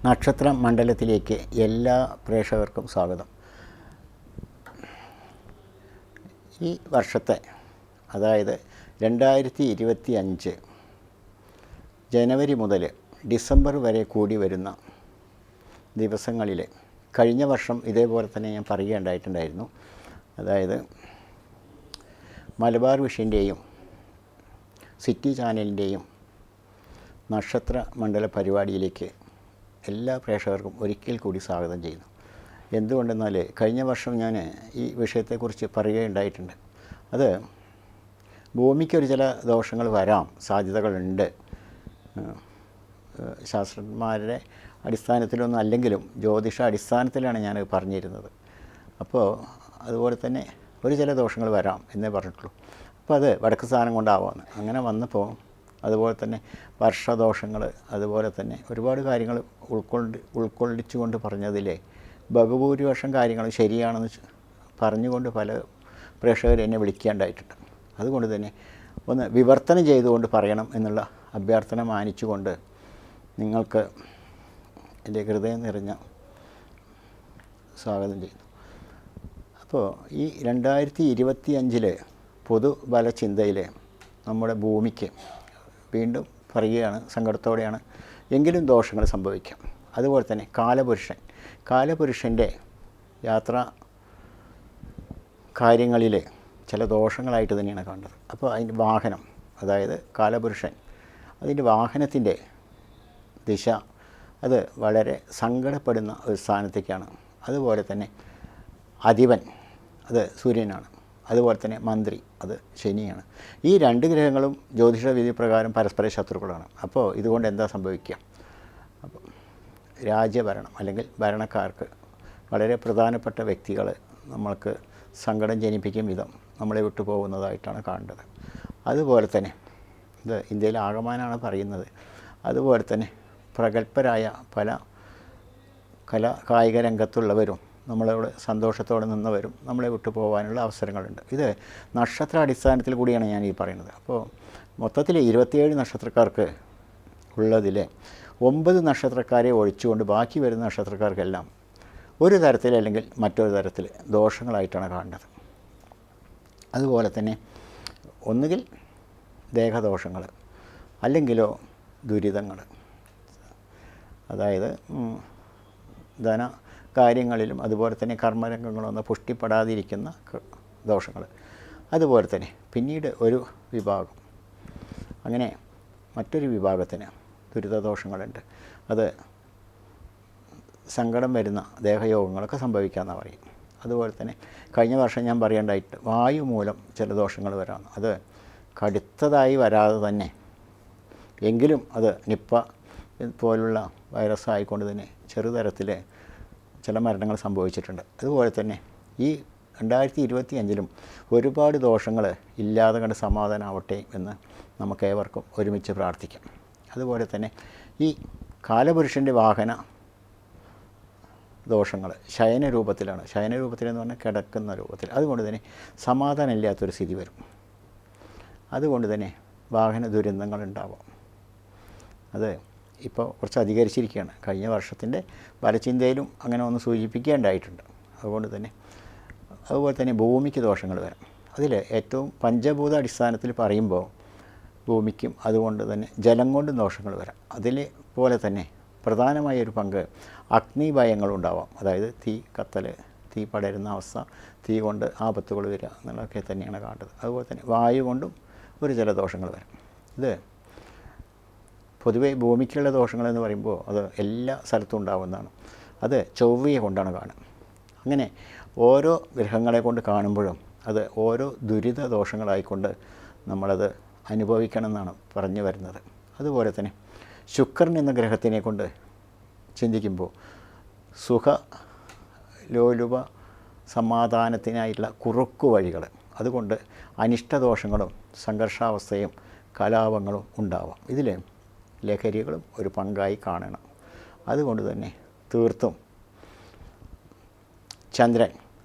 നക്ഷത്ര മണ്ഡലത്തിലേക്ക് എല്ലാ പ്രേക്ഷകർക്കും സ്വാഗതം. ഈ വർഷത്തെ അതായത് 2025 ജനുവരി മുതൽ ഡിസംബർ വരെ കൂടി വരുന്ന ദിവസങ്ങളിൽ കഴിഞ്ഞ വർഷം ഇതേപോലെ തന്നെ ഞാൻ പറയുകയുണ്ടായിട്ടുണ്ടായിരുന്നു. അതായത് മലബാർ വിഷൻ്റെയും സിറ്റി ചാനലിൻ്റെയും നക്ഷത്ര മണ്ഡല പരിപാടിയിലേക്ക് എല്ലാ പ്രേക്ഷകർക്കും ഒരിക്കൽ കൂടി സ്വാഗതം ചെയ്യുന്നു. എന്തുകൊണ്ടെന്നാൽ കഴിഞ്ഞ വർഷം ഞാൻ ഈ വിഷയത്തെക്കുറിച്ച് പറയുകയുണ്ടായിട്ടുണ്ട്. അത് ഭൂമിക്കൊരു ചില ദോഷങ്ങൾ വരാം, സാധ്യതകളുണ്ട്. ശാസ്ത്രജ്ഞന്മാരുടെ അടിസ്ഥാനത്തിലൊന്നും അല്ലെങ്കിലും ജ്യോതിഷ അടിസ്ഥാനത്തിലാണ് ഞാൻ പറഞ്ഞിരുന്നത്. അപ്പോൾ അതുപോലെ തന്നെ ഒരു ചില ദോഷങ്ങൾ വരാം എന്നേ പറഞ്ഞിട്ടുള്ളൂ. അപ്പോൾ അത് വടക്ക് സ്ഥാനം കൊണ്ടാവാമെന്ന് അങ്ങനെ വന്നപ്പോൾ അതുപോലെ തന്നെ വർഷദോഷങ്ങൾ, അതുപോലെ തന്നെ ഒരുപാട് കാര്യങ്ങൾ ഉൾക്കൊള്ളിച്ചുകൊണ്ട് പറഞ്ഞതിലെ ബഹുഭൂരിപക്ഷം കാര്യങ്ങൾ ശരിയാണെന്ന് പറഞ്ഞുകൊണ്ട് പല പ്രേക്ഷകർ എന്നെ വിളിക്കേണ്ടായിട്ടുണ്ട്. അതുകൊണ്ട് തന്നെ ഒന്ന് വിവർത്തനം ചെയ്തുകൊണ്ട് പറയണം എന്നുള്ള അഭ്യർത്ഥന മാനിച്ചുകൊണ്ട് നിങ്ങൾക്ക് എൻ്റെ ഹൃദയം നിറഞ്ഞ സ്വാഗതം ചെയ്യുന്നു. അപ്പോൾ ഈ 2025 പൊതുബലചിന്തയിൽ നമ്മുടെ ഭൂമിക്ക് വീണ്ടും പറയുകയാണ്, സങ്കടത്തോടെയാണ്, എങ്കിലും ദോഷങ്ങൾ സംഭവിക്കാം. അതുപോലെ തന്നെ കാലപുരുഷൻ്റെ യാത്രാ കാര്യങ്ങളിൽ ചില ദോഷങ്ങളായിട്ട് തന്നെയാണ് കണ്ടത്. അപ്പോൾ അതിൻ്റെ വാഹനം, അതായത് കാലപുരുഷൻ അതിൻ്റെ വാഹനത്തിൻ്റെ ദിശ അത് വളരെ സങ്കടപ്പെടുന്ന ഒരു സ്ഥാനത്തേക്കാണ്. അതുപോലെ തന്നെ അധിപൻ അത് സൂര്യനാണ്, അതുപോലെ തന്നെ മന്ത്രി അത് ശനിയാണ്. ഈ രണ്ട് ഗ്രഹങ്ങളും ജ്യോതിഷ വിധി പ്രകാരം പരസ്പര ശത്രുക്കളാണ്. അപ്പോൾ ഇതുകൊണ്ട് എന്താ സംഭവിക്കുക? അപ്പോൾ രാജ്യഭരണം അല്ലെങ്കിൽ ഭരണക്കാർക്ക് വളരെ പ്രധാനപ്പെട്ട വ്യക്തികൾ നമ്മൾക്ക് സങ്കടം ജനിപ്പിക്കും വിധം നമ്മളെ വിട്ടു പോകുന്നതായിട്ടാണ് കാണേണ്ടത്. അതുപോലെ തന്നെ ഇത് ഇന്ത്യയിൽ ആകമാനാണ് പറയുന്നത്. അതുപോലെ തന്നെ പ്രഗത്ഭരായ പല കായിക രംഗത്തുള്ളവരും നമ്മളോട് സന്തോഷത്തോടെ നിന്നവരും നമ്മളെ വിട്ടു പോകാനുള്ള അവസരങ്ങളുണ്ട്. ഇത് നക്ഷത്ര അടിസ്ഥാനത്തിൽ കൂടിയാണ് ഞാൻ ഈ പറയുന്നത്. അപ്പോൾ മൊത്തത്തിൽ 27 നക്ഷത്രക്കാർക്ക് ഉള്ളതിൽ 9 നക്ഷത്രക്കാരെ ഒഴിച്ചുകൊണ്ട് ബാക്കി വരുന്ന നക്ഷത്രക്കാർക്കെല്ലാം ഒരു തരത്തിൽ അല്ലെങ്കിൽ മറ്റൊരു തരത്തിൽ ദോഷങ്ങളായിട്ടാണ് കാണേണ്ടത്. അതുപോലെ തന്നെ ഒന്നുകിൽ ദേഹദോഷങ്ങൾ, അല്ലെങ്കിലോ ദുരിതങ്ങൾ, അതായത് ധന കാര്യങ്ങളിലും അതുപോലെ തന്നെ കർമ്മരംഗങ്ങളൊന്നും പുഷ്ടിപ്പെടാതിരിക്കുന്ന ദോഷങ്ങൾ. അതുപോലെ തന്നെ പിന്നീട് ഒരു വിഭാഗം, അങ്ങനെ മറ്റൊരു വിഭാഗത്തിന് ദുരിതദോഷങ്ങളുണ്ട്. അത് സങ്കടം വരുന്ന ദേഹയോഗങ്ങളൊക്കെ സംഭവിക്കാമെന്ന് പറയും. അതുപോലെ തന്നെ കഴിഞ്ഞ വർഷം ഞാൻ പറയേണ്ടായിട്ട് വായു മൂലം ചില ദോഷങ്ങൾ വരാം. അത് കടുത്തതായി വരാതെ തന്നെ എങ്കിലും അത് നിപ്പ പോലുള്ള വൈറസ് ആയിക്കൊണ്ട് തന്നെ ചെറുതരത്തിൽ ചില മരണങ്ങൾ സംഭവിച്ചിട്ടുണ്ട്. അതുപോലെ തന്നെ ഈ 2025 ഒരുപാട് ദോഷങ്ങൾ ഇല്ലാതെ കണ്ട് സമാധാനമാവട്ടെ എന്ന് നമുക്കേവർക്കും ഒരുമിച്ച് പ്രാർത്ഥിക്കാം. അതുപോലെ തന്നെ ഈ കാലപുരുഷൻ്റെ വാഹന ദോഷങ്ങൾ ശയനരൂപത്തിലാണ്. ശയനരൂപത്തിലെന്ന് പറഞ്ഞാൽ കിടക്കുന്ന രൂപത്തിൽ. അതുകൊണ്ട് തന്നെ സമാധാനമില്ലാത്തൊരു സ്ഥിതി വരും. അതുകൊണ്ട് തന്നെ വാഹന ദുരന്തങ്ങളുണ്ടാവാം. അത് ഇപ്പോൾ കുറച്ച് അധികരിച്ചിരിക്കുകയാണ്. കഴിഞ്ഞ വർഷത്തിൻ്റെ ബലചിന്തയിലും അങ്ങനെ ഒന്ന് സൂചിപ്പിക്കേണ്ടായിട്ടുണ്ട്. അതുപോലെ തന്നെ ഭൂമിക്ക് ദോഷങ്ങൾ വരാം. അതിൽ ഏറ്റവും പഞ്ചഭൂത അടിസ്ഥാനത്തിൽ പറയുമ്പോൾ ഭൂമിക്കും അതുകൊണ്ട് തന്നെ ജലം കൊണ്ടും ദോഷങ്ങൾ വരാം. അതിൽ പോലെ തന്നെ പ്രധാനമായൊരു പങ്ക് അഗ്നിഭയങ്ങളുണ്ടാവാം. അതായത് തീ കത്തൽ, തീ പടരുന്ന അവസ്ഥ, തീ കൊണ്ട് ആപത്തുകൾ വരിക എന്നുള്ളതൊക്കെ തന്നെയാണ് കാണേണ്ടത്. അതുപോലെ തന്നെ വായു കൊണ്ടും ഒരു ചില ദോഷങ്ങൾ വരാം. ഇത് പൊതുവേ ഭൂമിക്കുള്ള ദോഷങ്ങളെന്ന് പറയുമ്പോൾ അത് എല്ലാ സ്ഥലത്തും ഉണ്ടാകുന്നതാണ്. അത് ചൊവ്വയെ കൊണ്ടാണ് കാണുക. അങ്ങനെ ഓരോ ഗ്രഹങ്ങളെ കൊണ്ട് കാണുമ്പോഴും അത് ഓരോ ദുരിത ദോഷങ്ങളായിക്കൊണ്ട് നമ്മളത് അനുഭവിക്കണം എന്നാണ് പറഞ്ഞു വരുന്നത്. അതുപോലെ തന്നെ ശുക്രൻ എന്ന ഗ്രഹത്തിനെ കൊണ്ട് ചിന്തിക്കുമ്പോൾ സുഖ ലോലുപ സമാധാനത്തിനായിട്ടുള്ള കുറുക്കു വഴികൾ, അതുകൊണ്ട് അനിഷ്ടദോഷങ്ങളും സംഘർഷാവസ്ഥയും കലാപങ്ങളും ഉണ്ടാവാം. ഇതിൽ ലഹരികളും ഒരു പങ്കായി കാണണം. അതുകൊണ്ട് തന്നെ തീർത്തും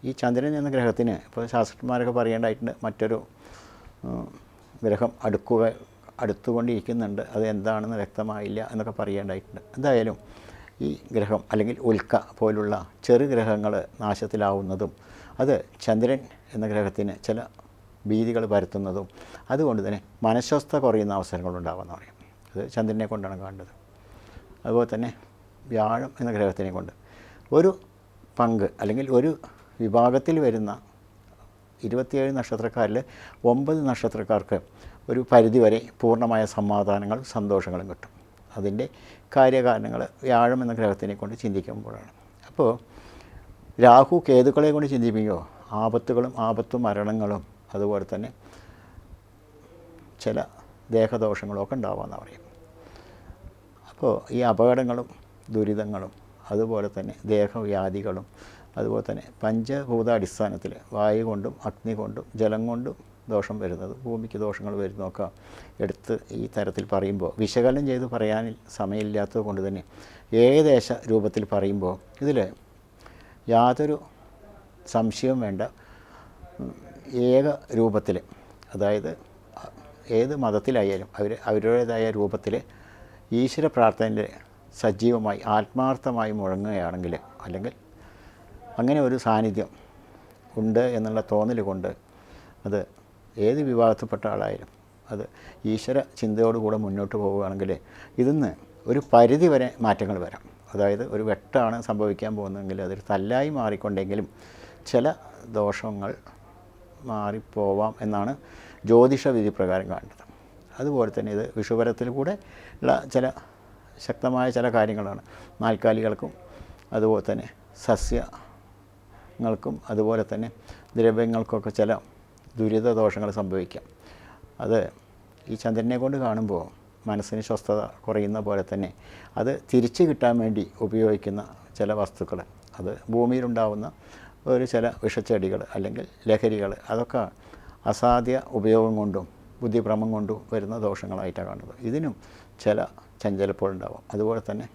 ഈ ചന്ദ്രൻ എന്ന ഗ്രഹത്തിന് ഇപ്പോൾ ശാസ്ത്രജ്ഞന്മാരൊക്കെ പറയേണ്ടതായിട്ടുണ്ട്, മറ്റൊരു ഗ്രഹം അടുത്തുകൊണ്ടിരിക്കുന്നുണ്ട്, അത് എന്താണെന്ന് വ്യക്തമായില്ല എന്നൊക്കെ പറയേണ്ടതായിട്ടുണ്ട്. എന്തായാലും ഈ ഗ്രഹം അല്ലെങ്കിൽ ഉൽക്ക പോലുള്ള ചെറുഗ്രഹങ്ങൾ നാശത്തിലാവുന്നതും അത് ചന്ദ്രൻ എന്ന ഗ്രഹത്തിന് ചില ഭീതികൾ വരുത്തുന്നതും അതുകൊണ്ട് തന്നെ മനഃസ്വസ്ഥത കുറയുന്ന അവസരങ്ങളുണ്ടാകുമെന്ന് പറയും. അത് ചന്ദ്രനെ കൊണ്ടാണ് കാണുന്നത്. അതുപോലെ തന്നെ വ്യാഴം എന്ന ഗ്രഹത്തിനെ കൊണ്ട് ഒരു പങ്ക് അല്ലെങ്കിൽ ഒരു വിഭാഗത്തിൽ വരുന്ന 27 നക്ഷത്രക്കാരിൽ 9 നക്ഷത്രക്കാർക്ക് ഒരു പരിധിവരെ പൂർണ്ണമായ സമാധാനങ്ങളും സന്തോഷങ്ങളും കിട്ടും. അതിൻ്റെ കാര്യകാരണങ്ങൾ വ്യാഴം എന്ന ഗ്രഹത്തിനെ കൊണ്ട് ചിന്തിക്കുമ്പോഴാണ്. അപ്പോൾ രാഹു കേതുക്കളെ കൊണ്ട് ചിന്തിപ്പിക്കുമ്പോൾ ആപത്തും മരണങ്ങളും അതുപോലെ തന്നെ ചില ദേഹദോഷങ്ങളും ഒക്കെ ഉണ്ടാവാമെന്ന് പറയും. അപ്പോൾ ഈ അപകടങ്ങളും ദുരിതങ്ങളും അതുപോലെ തന്നെ ദേഹവ്യാധികളും അതുപോലെ തന്നെ പഞ്ചഭൂത അടിസ്ഥാനത്തിൽ വായു കൊണ്ടും അഗ്നി കൊണ്ടും ജലം കൊണ്ടും ദോഷം വരുന്നത്, ഭൂമിക്ക് ദോഷങ്ങൾ വരുന്നതൊക്കെ എടുത്ത് ഈ തരത്തിൽ പറയുമ്പോൾ വിശകലനം ചെയ്ത് പറയാൻ സമയമില്ലാത്തത് കൊണ്ട് തന്നെ ഏകദേശ രൂപത്തിൽ പറയുമ്പോൾ ഇതിൽ യാതൊരു സംശയവും വേണ്ട, ഏക രൂപത്തിൽ, അതായത് ഏത് മതത്തിലായാലും അവരുടേതായ രൂപത്തിൽ ഈശ്വര പ്രാർത്ഥനയിൽ സജീവമായി ആത്മാർത്ഥമായി മുഴങ്ങുകയാണെങ്കിൽ, അല്ലെങ്കിൽ അങ്ങനെ ഒരു സാന്നിധ്യം ഉണ്ട് എന്നുള്ള തോന്നൽ കൊണ്ട് അത് ഏത് വിഭാഗത്തിൽപ്പെട്ട ആളായാലും അത് ഈശ്വര ചിന്തയോടുകൂടെ മുന്നോട്ട് പോവുകയാണെങ്കിൽ ഇതിന്ന് ഒരു പരിധി വരെ മാറ്റങ്ങൾ വരാം. അതായത് ഒരു വെട്ടാണ് സംഭവിക്കാൻ പോകുന്നതെങ്കിൽ അതൊരു തല്ലായി മാറിക്കൊണ്ടെങ്കിലും ചില ദോഷങ്ങൾ മാറിപ്പോവാം എന്നാണ് ജ്യോതിഷ വിധി പ്രകാരം കാണുന്നത്. അതുപോലെ തന്നെ ഇത് വിഷുവരത്തിൽ കൂടെ ഉള്ള ചില ശക്തമായ ചില കാര്യങ്ങളാണ്. നാൽക്കാലികൾക്കും അതുപോലെ തന്നെ സസ്യങ്ങൾക്കും അതുപോലെ തന്നെ ദ്രവ്യങ്ങൾക്കൊക്കെ ചില ദുരിത ദോഷങ്ങൾ സംഭവിക്കാം. അത് ഈ ചന്ദ്രനെ കൊണ്ട് കാണുമ്പോൾ മനസ്സിന് സ്വസ്ഥത കുറയുന്ന പോലെ തന്നെ അത് തിരിച്ചു കിട്ടാൻ വേണ്ടി ഉപയോഗിക്കുന്ന ചില വസ്തുക്കൾ, അത് ഭൂമിയിലുണ്ടാവുന്ന ഒരു ചില വിഷച്ചെടികൾ അല്ലെങ്കിൽ ലഹരികൾ, അതൊക്കെ അസാധ്യ ഉപയോഗം കൊണ്ടും ബുദ്ധിഭ്രമം കൊണ്ടും വരുന്ന ദോഷങ്ങളായിട്ടാണ് കാണുന്നത്. ഇതിനും ചില ചഞ്ചലപ്പോഴുണ്ടാവും. അതുപോലെ തന്നെ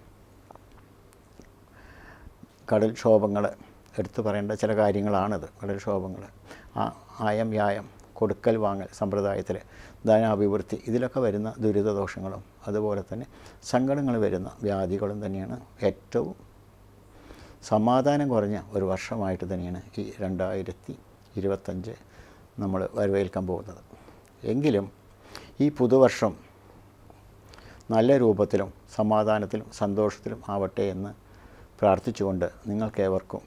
കടൽക്ഷോഭങ്ങൾ എടുത്തു പറയേണ്ട ചില കാര്യങ്ങളാണത്. കടൽക്ഷോഭങ്ങൾ, ആയം വ്യായം കൊടുക്കൽ വാങ്ങൽ സമ്പ്രദായത്തിൽ ധനാഭിവൃദ്ധി, ഇതിലൊക്കെ വരുന്ന ദുരിതദോഷങ്ങളും അതുപോലെ തന്നെ സങ്കടങ്ങൾ വരുന്ന വ്യാധികളും തന്നെയാണ് ഏറ്റവും സമാധാനം കുറഞ്ഞ ഒരു വർഷമായിട്ട് തന്നെയാണ് ഈ 2025 നമ്മൾ വരവേൽക്കാൻ പോകുന്നത്. എങ്കിലും ഈ പുതുവർഷം നല്ല രൂപത്തിലും സമാധാനത്തിലും സന്തോഷത്തിലും ആവട്ടെ എന്ന് പ്രാർത്ഥിച്ചുകൊണ്ട് നിങ്ങൾക്കേവർക്കും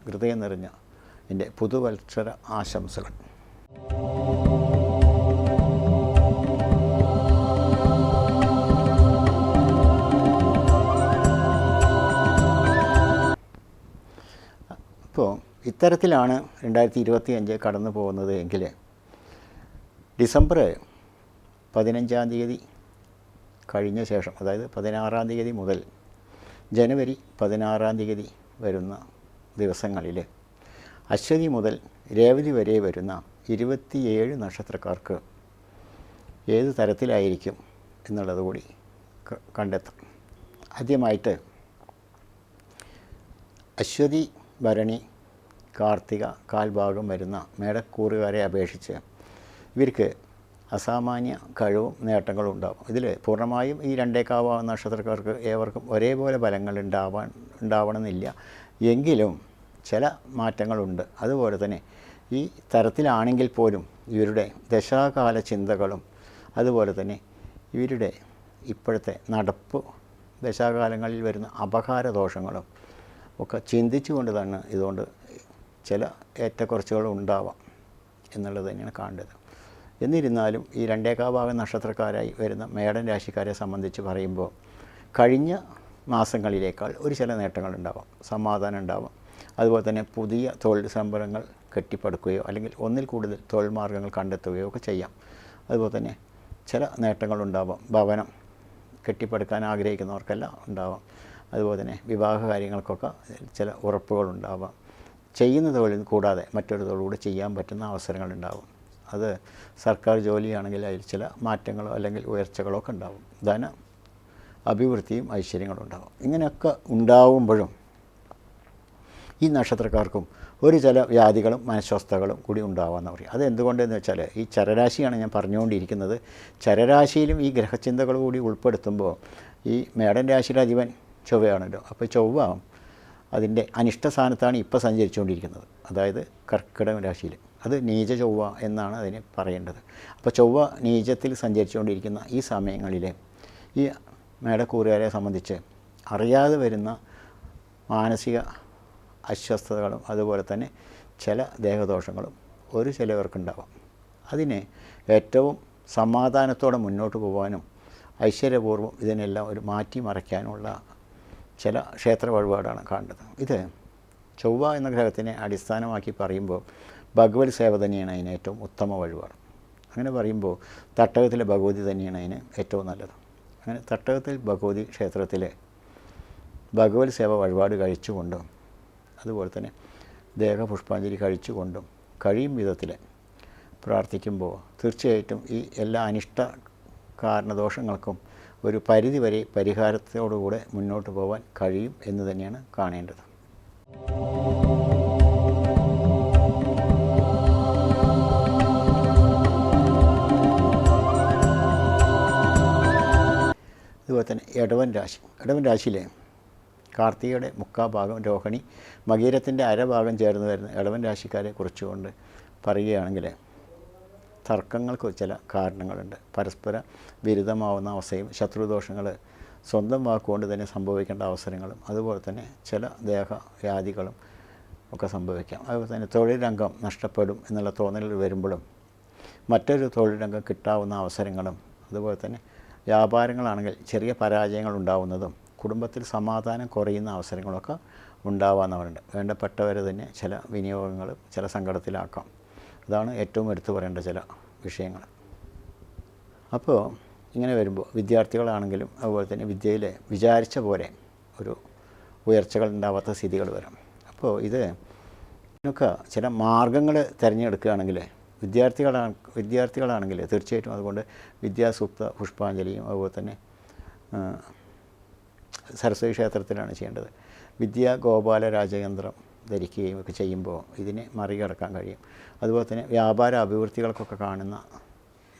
ഹൃദയം നിറഞ്ഞ എൻ്റെ പുതുവത്സര ആശംസകൾ. ഇപ്പോൾ ഇത്തരത്തിലാണ് 2025 കടന്നു പോകുന്നത് എങ്കിൽ ഡിസംബർ 15-ാം തീയതി കഴിഞ്ഞ ശേഷം, അതായത് 16-ാം തീയതി മുതൽ ജനുവരി 16-ാം തീയതി വരുന്ന ദിവസങ്ങളിൽ അശ്വതി മുതൽ രേവതി വരെ വരുന്ന 27 നക്ഷത്രക്കാർക്ക് ഏത് തരത്തിലായിരിക്കും എന്നുള്ളത് കൂടി കണ്ടെത്താം. ആദ്യമായിട്ട് അശ്വതി, ഭരണി, കാർത്തിക കാൽഭാഗം വരുന്ന മേടക്കൂറുകാരെ അപേക്ഷിച്ച് ഇവർക്ക് അസാമാന്യ കഴിവും നേട്ടങ്ങളും ഉണ്ടാകും. ഇതിൽ പൂർണ്ണമായും ഈ 2 നക്ഷത്രക്കാർക്ക് ഏവർക്കും ഒരേപോലെ ഫലങ്ങൾ ഉണ്ടാവണമെന്നില്ല, എങ്കിലും ചില മാറ്റങ്ങളുണ്ട്. അതുപോലെ തന്നെ ഈ തരത്തിലാണെങ്കിൽ പോലും ഇവരുടെ ദശാകാല ചിന്തകളും അതുപോലെ തന്നെ ഇവരുടെ ഇപ്പോഴത്തെ നടപ്പ് ദശാകാലങ്ങളിൽ വരുന്ന അപകാരദോഷങ്ങളും ഒക്കെ ചിന്തിച്ചുകൊണ്ട് തന്നെ ഇതുകൊണ്ട് ചില ഏറ്റക്കുറച്ചുകൾ ഉണ്ടാവാം എന്നുള്ളത് തന്നെയാണ് കാണേണ്ടത്. എന്നിരുന്നാലും ഈ 2 നക്ഷത്രക്കാരായി വരുന്ന മേടൻ രാശിക്കാരെ സംബന്ധിച്ച് പറയുമ്പോൾ കഴിഞ്ഞ മാസങ്ങളിലേക്കാൾ ഒരു ചില നേട്ടങ്ങളുണ്ടാവാം, സമാധാനം ഉണ്ടാവാം. അതുപോലെ തന്നെ പുതിയ തൊഴിൽ സംരംഭങ്ങൾ കെട്ടിപ്പടുക്കുകയോ അല്ലെങ്കിൽ ഒന്നിൽ കൂടുതൽ തൊഴിൽ മാർഗ്ഗങ്ങൾ കണ്ടെത്തുകയോ ഒക്കെ ചെയ്യാം. അതുപോലെ തന്നെ ചില നേട്ടങ്ങളുണ്ടാവാം. ഭവനം കെട്ടിപ്പടുക്കാൻ ആഗ്രഹിക്കുന്നവർക്കെല്ലാം ഉണ്ടാവാം. അതുപോലെ തന്നെ വിവാഹ കാര്യങ്ങൾക്കൊക്കെ ചില ഉറപ്പുകളുണ്ടാവാം. ചെയ്യുന്ന തൊഴിൽ കൂടാതെ മറ്റൊരു തൊഴിൽ കൂടി ചെയ്യാൻ പറ്റുന്ന അവസരങ്ങളുണ്ടാവും. അത് സർക്കാർ ജോലിയാണെങ്കിൽ അതിൽ ചില മാറ്റങ്ങളോ അല്ലെങ്കിൽ ഉയർച്ചകളോ ഒക്കെ ഉണ്ടാവും. ധന അഭിവൃദ്ധിയും ഐശ്വര്യങ്ങളും ഉണ്ടാവും. ഇങ്ങനെയൊക്കെ ഉണ്ടാവുമ്പോഴും ഈ നക്ഷത്രക്കാർക്കും ഒരു ചില വ്യാധികളും മനഃസ്വസ്ഥതകളും കൂടി ഉണ്ടാവാമെന്ന് പറയും. അതെന്തുകൊണ്ടെന്ന് വെച്ചാൽ ഈ ചരരാശിയാണ് ഞാൻ പറഞ്ഞുകൊണ്ടിരിക്കുന്നത്. ചരരാശിയിലും ഈ ഗ്രഹചിന്തകൾ കൂടി ഉൾപ്പെടുത്തുമ്പോൾ ഈ മേടൻ രാശിയിലെ അധിപൻ ചൊവ്വയാണല്ലോ. അപ്പോൾ ചൊവ്വ അതിൻ്റെ അനിഷ്ട സ്ഥാനത്താണ് ഇപ്പോൾ സഞ്ചരിച്ചുകൊണ്ടിരിക്കുന്നത്, അതായത് കർക്കിടക രാശിയിൽ. അത് നീച ചൊവ്വ എന്നാണ് അതിനെ പറയേണ്ടത്. അപ്പോൾ ചൊവ്വ നീചത്തിൽ സഞ്ചരിച്ചുകൊണ്ടിരിക്കുന്ന ഈ സമയങ്ങളിൽ ഈ മേടക്കൂറുകാരെ സംബന്ധിച്ച് അറിയാതെ വരുന്ന മാനസിക അസ്വസ്ഥതകളും അതുപോലെ തന്നെ ചില ദേഹദോഷങ്ങളും ചിലവർക്കുണ്ടാവാം. അതിന് ഏറ്റവും സമാധാനത്തോടെ മുന്നോട്ട് പോകാനും ഐശ്വര്യപൂർവ്വം ഇതിനെല്ലാം ഒരു മാറ്റി മറയ്ക്കാനുള്ള ചില ക്ഷേത്ര വഴിപാടാണ് കാണുന്നത്. ഇത് ചൊവ്വ എന്ന ഗ്രഹത്തിനെ അടിസ്ഥാനമാക്കി പറയുമ്പോൾ ഭഗവത് സേവ തന്നെയാണ് അതിന് ഏറ്റവും ഉത്തമ വഴിപാട്. അങ്ങനെ പറയുമ്പോൾ തട്ടകത്തിലെ ഭഗവതി തന്നെയാണ് അതിന് ഏറ്റവും നല്ലത്. അങ്ങനെ തട്ടകത്തിൽ ഭഗവതി ക്ഷേത്രത്തിൽ ഭഗവത് സേവ വഴിപാട് കഴിച്ചുകൊണ്ടും അതുപോലെ തന്നെ ദേഹപുഷ്പാഞ്ജലി കഴിച്ചുകൊണ്ടും കഴിയും വിധത്തിൽ പ്രാർത്ഥിക്കുമ്പോൾ തീർച്ചയായിട്ടും ഈ എല്ലാ അനിഷ്ട കാരണദോഷങ്ങൾക്കും ഒരു പരിധിവരെ പരിഹാരത്തോടുകൂടെ മുന്നോട്ട് പോകാൻ കഴിയും എന്ന് തന്നെയാണ് കാണേണ്ടത്. അതുപോലെ തന്നെ ഇടവൻ രാശിയിലെ കാർത്തികയുടെ മുക്കാഭാഗം രോഹിണി മകീരത്തിൻ്റെ അരഭാഗം ചേർന്ന് വരുന്ന ഇടവൻ രാശിക്കാരെ കുറിച്ചുകൊണ്ട് പറയുകയാണെങ്കിൽ തർക്കങ്ങൾക്ക് ചില കാരണങ്ങളുണ്ട്. പരസ്പര വിരുദ്ധമാവുന്ന അവസ്ഥയും ശത്രുദോഷങ്ങൾ സ്വന്തം വാക്കുകൊണ്ട് തന്നെ സംഭവിക്കേണ്ട അവസരങ്ങളും അതുപോലെ തന്നെ ചില ദേഹവ്യാധികളും ഒക്കെ സംഭവിക്കാം. അതുപോലെ തന്നെ തൊഴിൽ രംഗം നഷ്ടപ്പെടും എന്നുള്ള തോന്നൽ വരുമ്പോഴും മറ്റൊരു തൊഴിൽ രംഗം കിട്ടാവുന്ന അവസരങ്ങളും അതുപോലെ തന്നെ വ്യാപാരങ്ങളാണെങ്കിൽ ചെറിയ പരാജയങ്ങൾ ഉണ്ടാവുന്നതും കുടുംബത്തിൽ സമാധാനം കുറയുന്ന അവസരങ്ങളൊക്കെ ഉണ്ടാവാവുന്നവരുണ്ട്. വേണ്ടപ്പെട്ടവരെ തന്നെ ചില വിനിയോഗങ്ങളും ചില സങ്കടത്തിലാക്കാം. അതാണ് ഏറ്റവും എടുത്തു പറയേണ്ട ചില വിഷയങ്ങൾ. അപ്പോൾ ഇങ്ങനെ വരുമ്പോൾ വിദ്യാർത്ഥികളാണെങ്കിലും അതുപോലെ തന്നെ വിദ്യയിൽ വിചാരിച്ച പോലെ ഒരു ഉയർച്ചകൾ ഉണ്ടാവാത്ത സ്ഥിതികൾ വരും. അപ്പോൾ ഇതിനൊക്കെ ചില മാർഗങ്ങൾ തിരഞ്ഞെടുക്കുകയാണെങ്കിൽ വിദ്യാർത്ഥികളാണെങ്കിൽ തീർച്ചയായിട്ടും അതുകൊണ്ട് വിദ്യാസൂക്ത പുഷ്പാഞ്ജലിയും അതുപോലെ തന്നെ സരസ്വതി ക്ഷേത്രത്തിലാണ് ചെയ്യേണ്ടത്. വിദ്യാഗോപാല രാജയന്ത്രം ധരിക്കുകയും ഒക്കെ ചെയ്യുമ്പോൾ ഇതിനെ മറികടക്കാൻ കഴിയും. അതുപോലെ തന്നെ വ്യാപാര അഭിവൃദ്ധികൾക്കൊക്കെ കാണുന്ന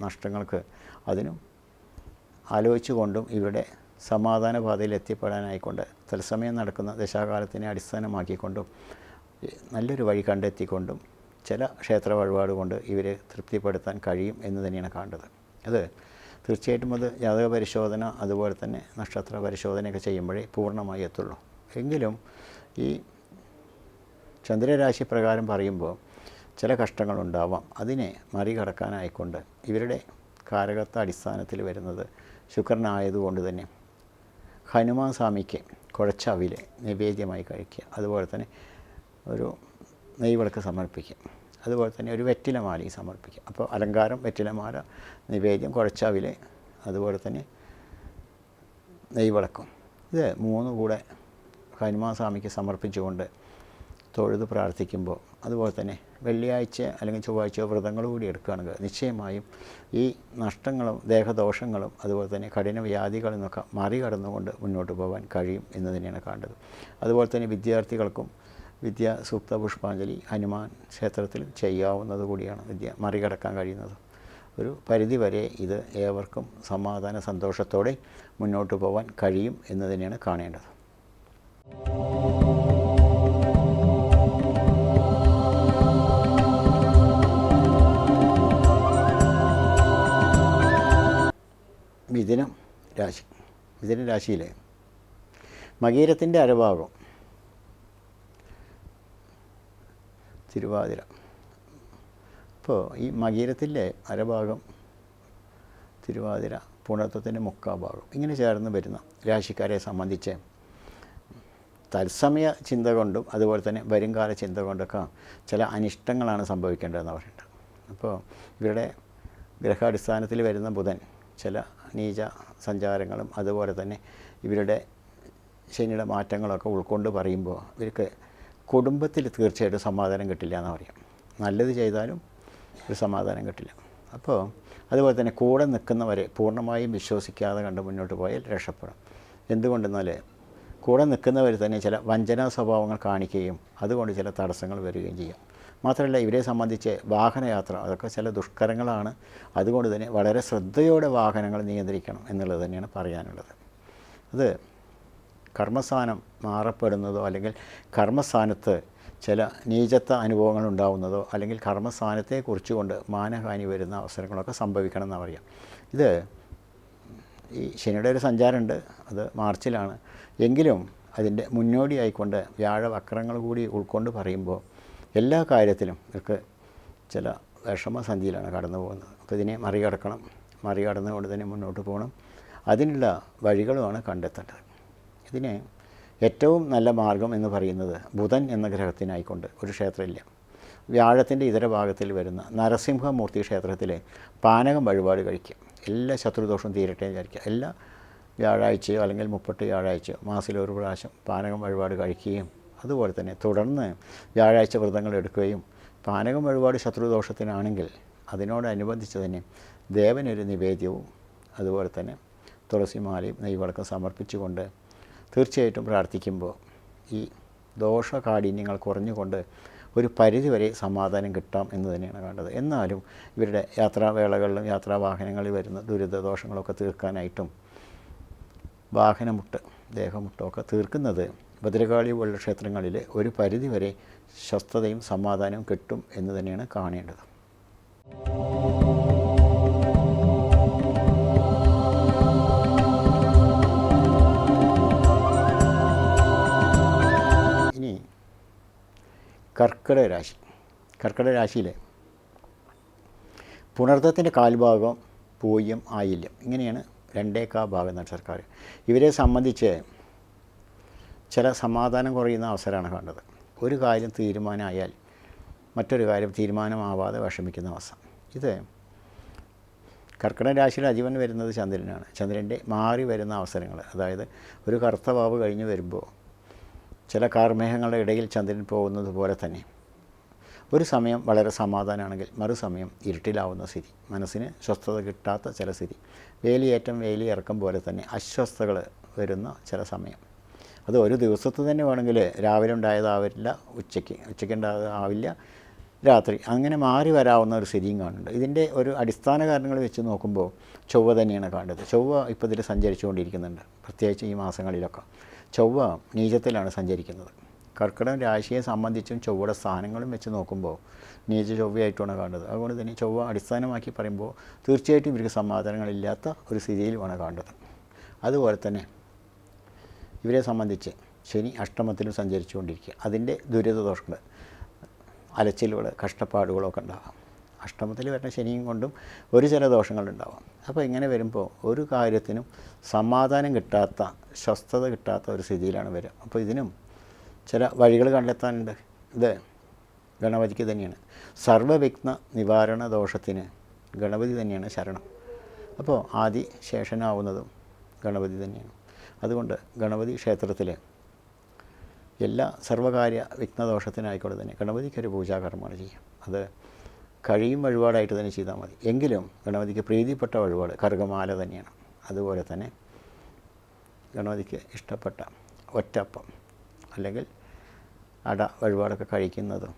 നഷ്ടങ്ങൾക്ക് അതിനും ആലോചിച്ചുകൊണ്ടും ഇവരുടെ സമാധാന പാതയിൽ എത്തിപ്പെടാനായിക്കൊണ്ട് തത്സമയം നടക്കുന്ന ദശാകാലത്തിനെ അടിസ്ഥാനമാക്കിക്കൊണ്ടും നല്ലൊരു വഴി കണ്ടെത്തിക്കൊണ്ടും ചില ക്ഷേത്ര വഴിപാട് കൊണ്ട് ഇവരെ തൃപ്തിപ്പെടുത്താൻ കഴിയും എന്ന് തന്നെയാണ് കാണേണ്ടത്. അത് തീർച്ചയായിട്ടും അത് ജാതക പരിശോധന അതുപോലെ തന്നെ നക്ഷത്ര പരിശോധനയൊക്കെ ചെയ്യുമ്പോഴേ പൂർണ്ണമായി എത്തുള്ളൂ. എങ്കിലും ഈ ചന്ദ്രരാശി പ്രകാരം പറയുമ്പോൾ ചില കഷ്ടങ്ങളുണ്ടാവാം. അതിനെ മറികടക്കാനായിക്കൊണ്ട് ഇവരുടെ കാരകത്വ അടിസ്ഥാനത്തിൽ വരുന്നത് ശുക്രനായതുകൊണ്ട് തന്നെ ഹനുമാൻ സ്വാമിക്ക് കുഴച്ച അവില് നിവേദ്യമായി കഴിക്കുക, അതുപോലെ തന്നെ ഒരു നെയ്വിളക്ക് സമർപ്പിക്കുക, അതുപോലെ തന്നെ ഒരു വെറ്റിലമാലയും സമർപ്പിക്കുക. അപ്പോൾ അലങ്കാരം വെറ്റിലമാല, നിവേദ്യം, കുഴച്ച അവില്, അതുപോലെ തന്നെ നെയ്വിളക്കും, ഇത് മൂന്ന് കൂടെ ഹനുമാൻ സ്വാമിക്ക് സമർപ്പിച്ചുകൊണ്ട് തൊഴുത് പ്രാർത്ഥിക്കുമ്പോൾ അതുപോലെ തന്നെ വെള്ളിയാഴ്ച അല്ലെങ്കിൽ ചൊവ്വാഴ്ച വ്രതങ്ങൾ കൂടി എടുക്കുകയാണെങ്കിൽ നിശ്ചയമായും ഈ നഷ്ടങ്ങളും ദേഹദോഷങ്ങളും അതുപോലെ തന്നെ കഠിന വ്യാധികളിൽ നിന്നൊക്കെ മറികടന്നുകൊണ്ട് മുന്നോട്ട് പോകാൻ കഴിയും എന്ന് തന്നെയാണ് കാണേണ്ടത്. അതുപോലെ തന്നെ വിദ്യാർത്ഥികൾക്കും വിദ്യാസൂക്ത പുഷ്പാഞ്ജലി ഹനുമാൻ ക്ഷേത്രത്തിൽ ചെയ്യാവുന്നത് കൂടിയാണ് മറികടക്കാൻ കഴിയുന്നത്. ഒരു പരിധിവരെ ഇത് ഏവർക്കും സമാധാന സന്തോഷത്തോടെ മുന്നോട്ട് പോകാൻ കഴിയും എന്ന് തന്നെയാണ് കാണേണ്ടത്. മിഥുന രാശിയിലെ മകീരത്തിൻ്റെ അരഭാഗം തിരുവാതിര. അപ്പോൾ ഈ മകീരത്തിൻ്റെ അരഭാഗം തിരുവാതിര പുണർത്തത്തിൻ്റെ മുക്കാഭാഗം ഇങ്ങനെ ചേർന്ന് വരുന്ന രാശിക്കാരെ സംബന്ധിച്ച് തത്സമയ ചിന്ത കൊണ്ടും അതുപോലെ തന്നെ വരുംകാല ചിന്ത കൊണ്ടൊക്കെ ചില അനിഷ്ടങ്ങളാണ് സംഭവിക്കേണ്ടതെന്ന് പറയുന്നത്. അപ്പോൾ ഇവരുടെ ഗ്രഹാടിസ്ഥാനത്തിൽ വരുന്ന ബുധൻ ചില നീച സഞ്ചാരങ്ങളും അതുപോലെ തന്നെ ഇവരുടെ ശനിയുടെ മാറ്റങ്ങളൊക്കെ ഉൾക്കൊണ്ട് പറയുമ്പോൾ ഇവർക്ക് കുടുംബത്തിൽ തീർച്ചയായിട്ടും സമാധാനം കിട്ടില്ല എന്ന് പറയാം. നല്ലത് ചെയ്താലും ഒരു സമാധാനം കിട്ടില്ല. അപ്പോൾ അതുപോലെ തന്നെ കൂടെ നിൽക്കുന്നവരെ പൂർണ്ണമായും വിശ്വസിക്കാതെ കണ്ട് മുന്നോട്ട് പോയാൽ രക്ഷപ്പെടാം. എന്തുകൊണ്ടെന്നാൽ കൂടെ നിൽക്കുന്നവർ തന്നെ ചില വഞ്ചനാ സ്വഭാവങ്ങൾ കാണിക്കുകയും അതുകൊണ്ട് ചില തടസ്സങ്ങൾ വരികയും ചെയ്യാം. മാത്രമല്ല ഇവരെ സംബന്ധിച്ച് വാഹനയാത്ര അതൊക്കെ ചില ദുഷ്കരങ്ങളാണ്. അതുകൊണ്ട് തന്നെ വളരെ ശ്രദ്ധയോടെ വാഹനങ്ങൾ നിയന്ത്രിക്കണം എന്നുള്ളത് തന്നെയാണ് പറയാനുള്ളത്. അത് കർമ്മസ്ഥാനം മാറപ്പെടുന്നതോ അല്ലെങ്കിൽ കർമ്മസ്ഥാനത്ത് ചില നീചത്വ അനുഭവങ്ങൾ ഉണ്ടാവുന്നതോ അല്ലെങ്കിൽ കർമ്മസ്ഥാനത്തെ കുറിച്ചുകൊണ്ട് മാനഹാനി വരുന്ന അവസരങ്ങളൊക്കെ സംഭവിക്കണം എന്നാണ് പറയുക. ഇത് ഈ ശനിയുടെ ഒരു സഞ്ചാരമുണ്ട്, അത് മാർച്ചിലാണ്. എങ്കിലും അതിൻ്റെ മുന്നോടിയായിക്കൊണ്ട് വ്യാഴവക്രങ്ങൾ കൂടി ഉൾക്കൊണ്ട് പറയുമ്പോൾ എല്ലാ കാര്യത്തിലും ഇവർക്ക് ചില വിഷമസന്ധിയിലാണ് കടന്നു പോകുന്നത്. അപ്പോൾ ഇതിനെ മറികടക്കണം, മറികടന്നുകൊണ്ട് തന്നെ മുന്നോട്ട് പോകണം. അതിനുള്ള വഴികളുമാണ് കണ്ടെത്തേണ്ടത്. ഇതിന് ഏറ്റവും നല്ല മാർഗം എന്ന് പറയുന്നത് ബുധൻ എന്ന ഗ്രഹത്തിനായിക്കൊണ്ട് ഒരു ക്ഷേത്രമില്ല. വ്യാഴത്തിൻ്റെ ഇതര ഭാഗത്തിൽ വരുന്ന നരസിംഹമൂർത്തി ക്ഷേത്രത്തിലെ പാനകം വഴിപാട് കഴിക്കുക. എല്ലാ ശത്രുദോഷവും തീരട്ടെ വിചാരിക്കുക. എല്ലാ വ്യാഴാഴ്ചയോ അല്ലെങ്കിൽ 30 വ്യാഴാഴ്ചയോ മാസത്തിലൊരു പ്രാവശ്യം പാനകം വഴിപാട് കഴിക്കുകയും അതുപോലെ തന്നെ തുടർന്ന് വ്യാഴാഴ്ച വ്രതങ്ങൾ എടുക്കുകയും പാനകം വഴിപാട് ശത്രുദോഷത്തിനാണെങ്കിൽ അതിനോടനുബന്ധിച്ച് തന്നെ ദേവനൊരു നിവേദ്യവും അതുപോലെ തന്നെ തുളസിമാലയും നെയ്വിളക്കും സമർപ്പിച്ചുകൊണ്ട് തീർച്ചയായിട്ടും പ്രാർത്ഥിക്കുമ്പോൾ ഈ ദോഷകാഠിന്യങ്ങൾ കുറഞ്ഞുകൊണ്ട് ഒരു പരിധിവരെ സമാധാനം കിട്ടാം എന്ന് തന്നെയാണ് കണ്ടത്. എന്നാലും ഇവരുടെ യാത്രാവേളകളിലും യാത്രാവാഹനങ്ങളിൽ വരുന്ന ദുരിതദോഷങ്ങളൊക്കെ തീർക്കാനായിട്ടും വാഹനമുട്ട് ദേഹമുട്ടൊക്കെ തീർക്കുന്നത് ഭദ്രകാളി പോലുള്ള ക്ഷേത്രങ്ങളിൽ ഒരു പരിധിവരെ സ്വസ്ഥതയും സമാധാനവും കിട്ടും എന്ന് തന്നെയാണ് കാണേണ്ടത്. ഇനി കർക്കിടക രാശി. കർക്കിടക രാശിയിലെ പുണർത്തത്തിൻ്റെ കാൽഭാഗം, പൂയം, ആയില്യം, ഇങ്ങനെയാണ് 2 ഭാഗം നക്ഷത്രക്കാർ. ഇവരെ സംബന്ധിച്ച് ചില സമാധാനം കുറയുന്ന അവസരമാണ് കണ്ടത്. ഒരു കാര്യം തീരുമാനമായാൽ മറ്റൊരു കാര്യം തീരുമാനമാവാതെ വിഷമിക്കുന്ന അവസ്ഥ. ഇത് കർക്കിടക രാശിയുടെ അധിപൻ വരുന്നത് ചന്ദ്രനാണ്. ചന്ദ്രൻ്റെ മാറി വരുന്ന അവസരങ്ങൾ, അതായത് ഒരു കറുത്ത വാവ് കഴിഞ്ഞ് വരുമ്പോൾ ചില കാർമേഘങ്ങളുടെ ഇടയിൽ ചന്ദ്രൻ പോകുന്നത് പോലെ തന്നെ ഒരു സമയം വളരെ സമാധാനമാണെങ്കിൽ മറുസമയം ഇരുട്ടിലാവുന്ന സ്ഥിതി, മനസ്സിന് സ്വസ്ഥത കിട്ടാത്ത ചില സ്ഥിതി, വേലിയേറ്റം വേലിയിറക്കം പോലെ തന്നെ അസ്വസ്ഥതകൾ വരുന്ന ചില സമയം. അത് ഒരു ദിവസത്ത് തന്നെ വേണമെങ്കിൽ രാവിലെ ഉണ്ടായതാവില്ല, ഉച്ചയ്ക്ക് ഉണ്ടായതാവില്ല, രാത്രി, അങ്ങനെ മാറി വരാവുന്ന ഒരു സ്ഥിതിയും കാണുന്നുണ്ട്. ഇതിൻ്റെ ഒരു അടിസ്ഥാന കാരണങ്ങൾ വെച്ച് നോക്കുമ്പോൾ ചൊവ്വ തന്നെയാണ് കാണുന്നത്. ചൊവ്വ ഇപ്പോൾ ഇതിൽ സഞ്ചരിച്ചുകൊണ്ടിരിക്കുന്നുണ്ട്. പ്രത്യേകിച്ച് ഈ മാസങ്ങളിലൊക്കെ ചൊവ്വ നീചത്തിലാണ് സഞ്ചരിക്കുന്നത്. കർക്കിടകം രാശിയെ സംബന്ധിച്ചും ചൊവ്വയുടെ സ്ഥാനങ്ങളും വെച്ച് നോക്കുമ്പോൾ നീച ചൊവ്വയായിട്ടാണ് കാണുന്നത്. അതുകൊണ്ട് തന്നെ ചൊവ്വ അടിസ്ഥാനമാക്കി പറയുമ്പോൾ തീർച്ചയായിട്ടും ഇവർക്ക് സമാധാനങ്ങളില്ലാത്ത ഒരു സ്ഥിതിയിലുമാണ് കാണുന്നത്. അതുപോലെ തന്നെ ഇവരെ സംബന്ധിച്ച് ശനി അഷ്ടമത്തിലും സഞ്ചരിച്ചുകൊണ്ടിരിക്കുക. അതിൻ്റെ ദുരിതദോഷങ്ങൾ, അലച്ചിലുകൾ, കഷ്ടപ്പാടുകളൊക്കെ ഉണ്ടാകാം. അഷ്ടമത്തിൽ വരുന്ന ശനിയും കൊണ്ടും ഒരു ചില ദോഷങ്ങളുണ്ടാവാം. അപ്പോൾ ഇങ്ങനെ വരുമ്പോൾ ഒരു കാര്യത്തിനും സമാധാനം കിട്ടാത്ത, സ്വസ്ഥത കിട്ടാത്ത ഒരു സ്ഥിതിയിലാണ് വരിക. അപ്പോൾ ഇതിനും ചില വഴികൾ കണ്ടെത്താനുണ്ട്. ഇത് ഗണപതിക്ക് തന്നെയാണ്. സർവവിഘ്ന നിവാരണ ദോഷത്തിന് ഗണപതി തന്നെയാണ് ശരണം. അപ്പോൾ ആദി ശേഷനാവുന്നതും ഗണപതി തന്നെയാണ്. അതുകൊണ്ട് ഗണപതി ക്ഷേത്രത്തിൽ എല്ലാ സർവകാര്യ വിഘ്നദോഷത്തിനായിക്കോട്ടെ തന്നെ ഗണപതിക്കൊരു പൂജാകർമ്മമാണ് ചെയ്യുക. അത് കഴിയും വഴിപാടായിട്ട് തന്നെ ചെയ്താൽ മതി. എങ്കിലും ഗണപതിക്ക് പ്രീതിപ്പെട്ട വഴിപാട് കറുകമാല തന്നെയാണ്. അതുപോലെ തന്നെ ഗണപതിക്ക് ഇഷ്ടപ്പെട്ട ഒറ്റപ്പം അല്ലെങ്കിൽ അട വഴിപാടൊക്കെ കഴിക്കുന്നതും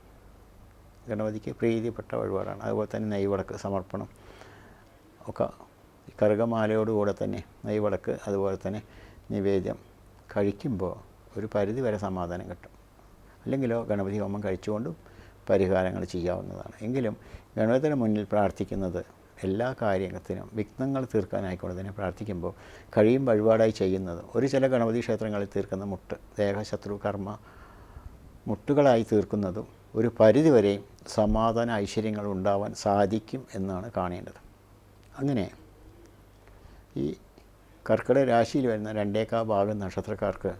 ഗണപതിക്ക് പ്രീതിപ്പെട്ട വഴിപാടാണ്. അതുപോലെ തന്നെ നെയ്വിളക്ക് സമർപ്പണം ഒക്കെ കറുകമാലയോടുകൂടെ തന്നെ നെയ്വിളക്ക് അതുപോലെ തന്നെ നിവേദ്യം കഴിക്കുമ്പോൾ ഒരു പരിധി വരെ സമാധാനം കിട്ടും. അല്ലെങ്കിലോ ഗണപതി ഹോമം കഴിച്ചുകൊണ്ടും പരിഹാരങ്ങൾ ചെയ്യാവുന്നതാണ്. എങ്കിലും ഗണപതിയുടെ മുന്നിൽ പ്രാർത്ഥിക്കുന്നത് എല്ലാ കാര്യത്തിനും വിഘ്നങ്ങൾ തീർക്കാനായിക്കൊണ്ട് തന്നെ പ്രാർത്ഥിക്കുമ്പോൾ കഴിയും വഴിപാടായി ചെയ്യുന്നത് ഒരു ചില ഗണപതി ക്ഷേത്രങ്ങളിൽ തീർക്കുന്ന മുട്ട്, ദേഹശത്രു കർമ്മ മുട്ടുകളായി തീർക്കുന്നതും ഒരു പരിധിവരെയും സമാധാന ഐശ്വര്യങ്ങൾ ഉണ്ടാവാൻ സാധിക്കും എന്നാണ് കാണേണ്ടത്. അങ്ങനെ ഈ കർക്കിടക രാശിയിൽ വരുന്ന 2 ഭാഗം നക്ഷത്രക്കാർക്ക്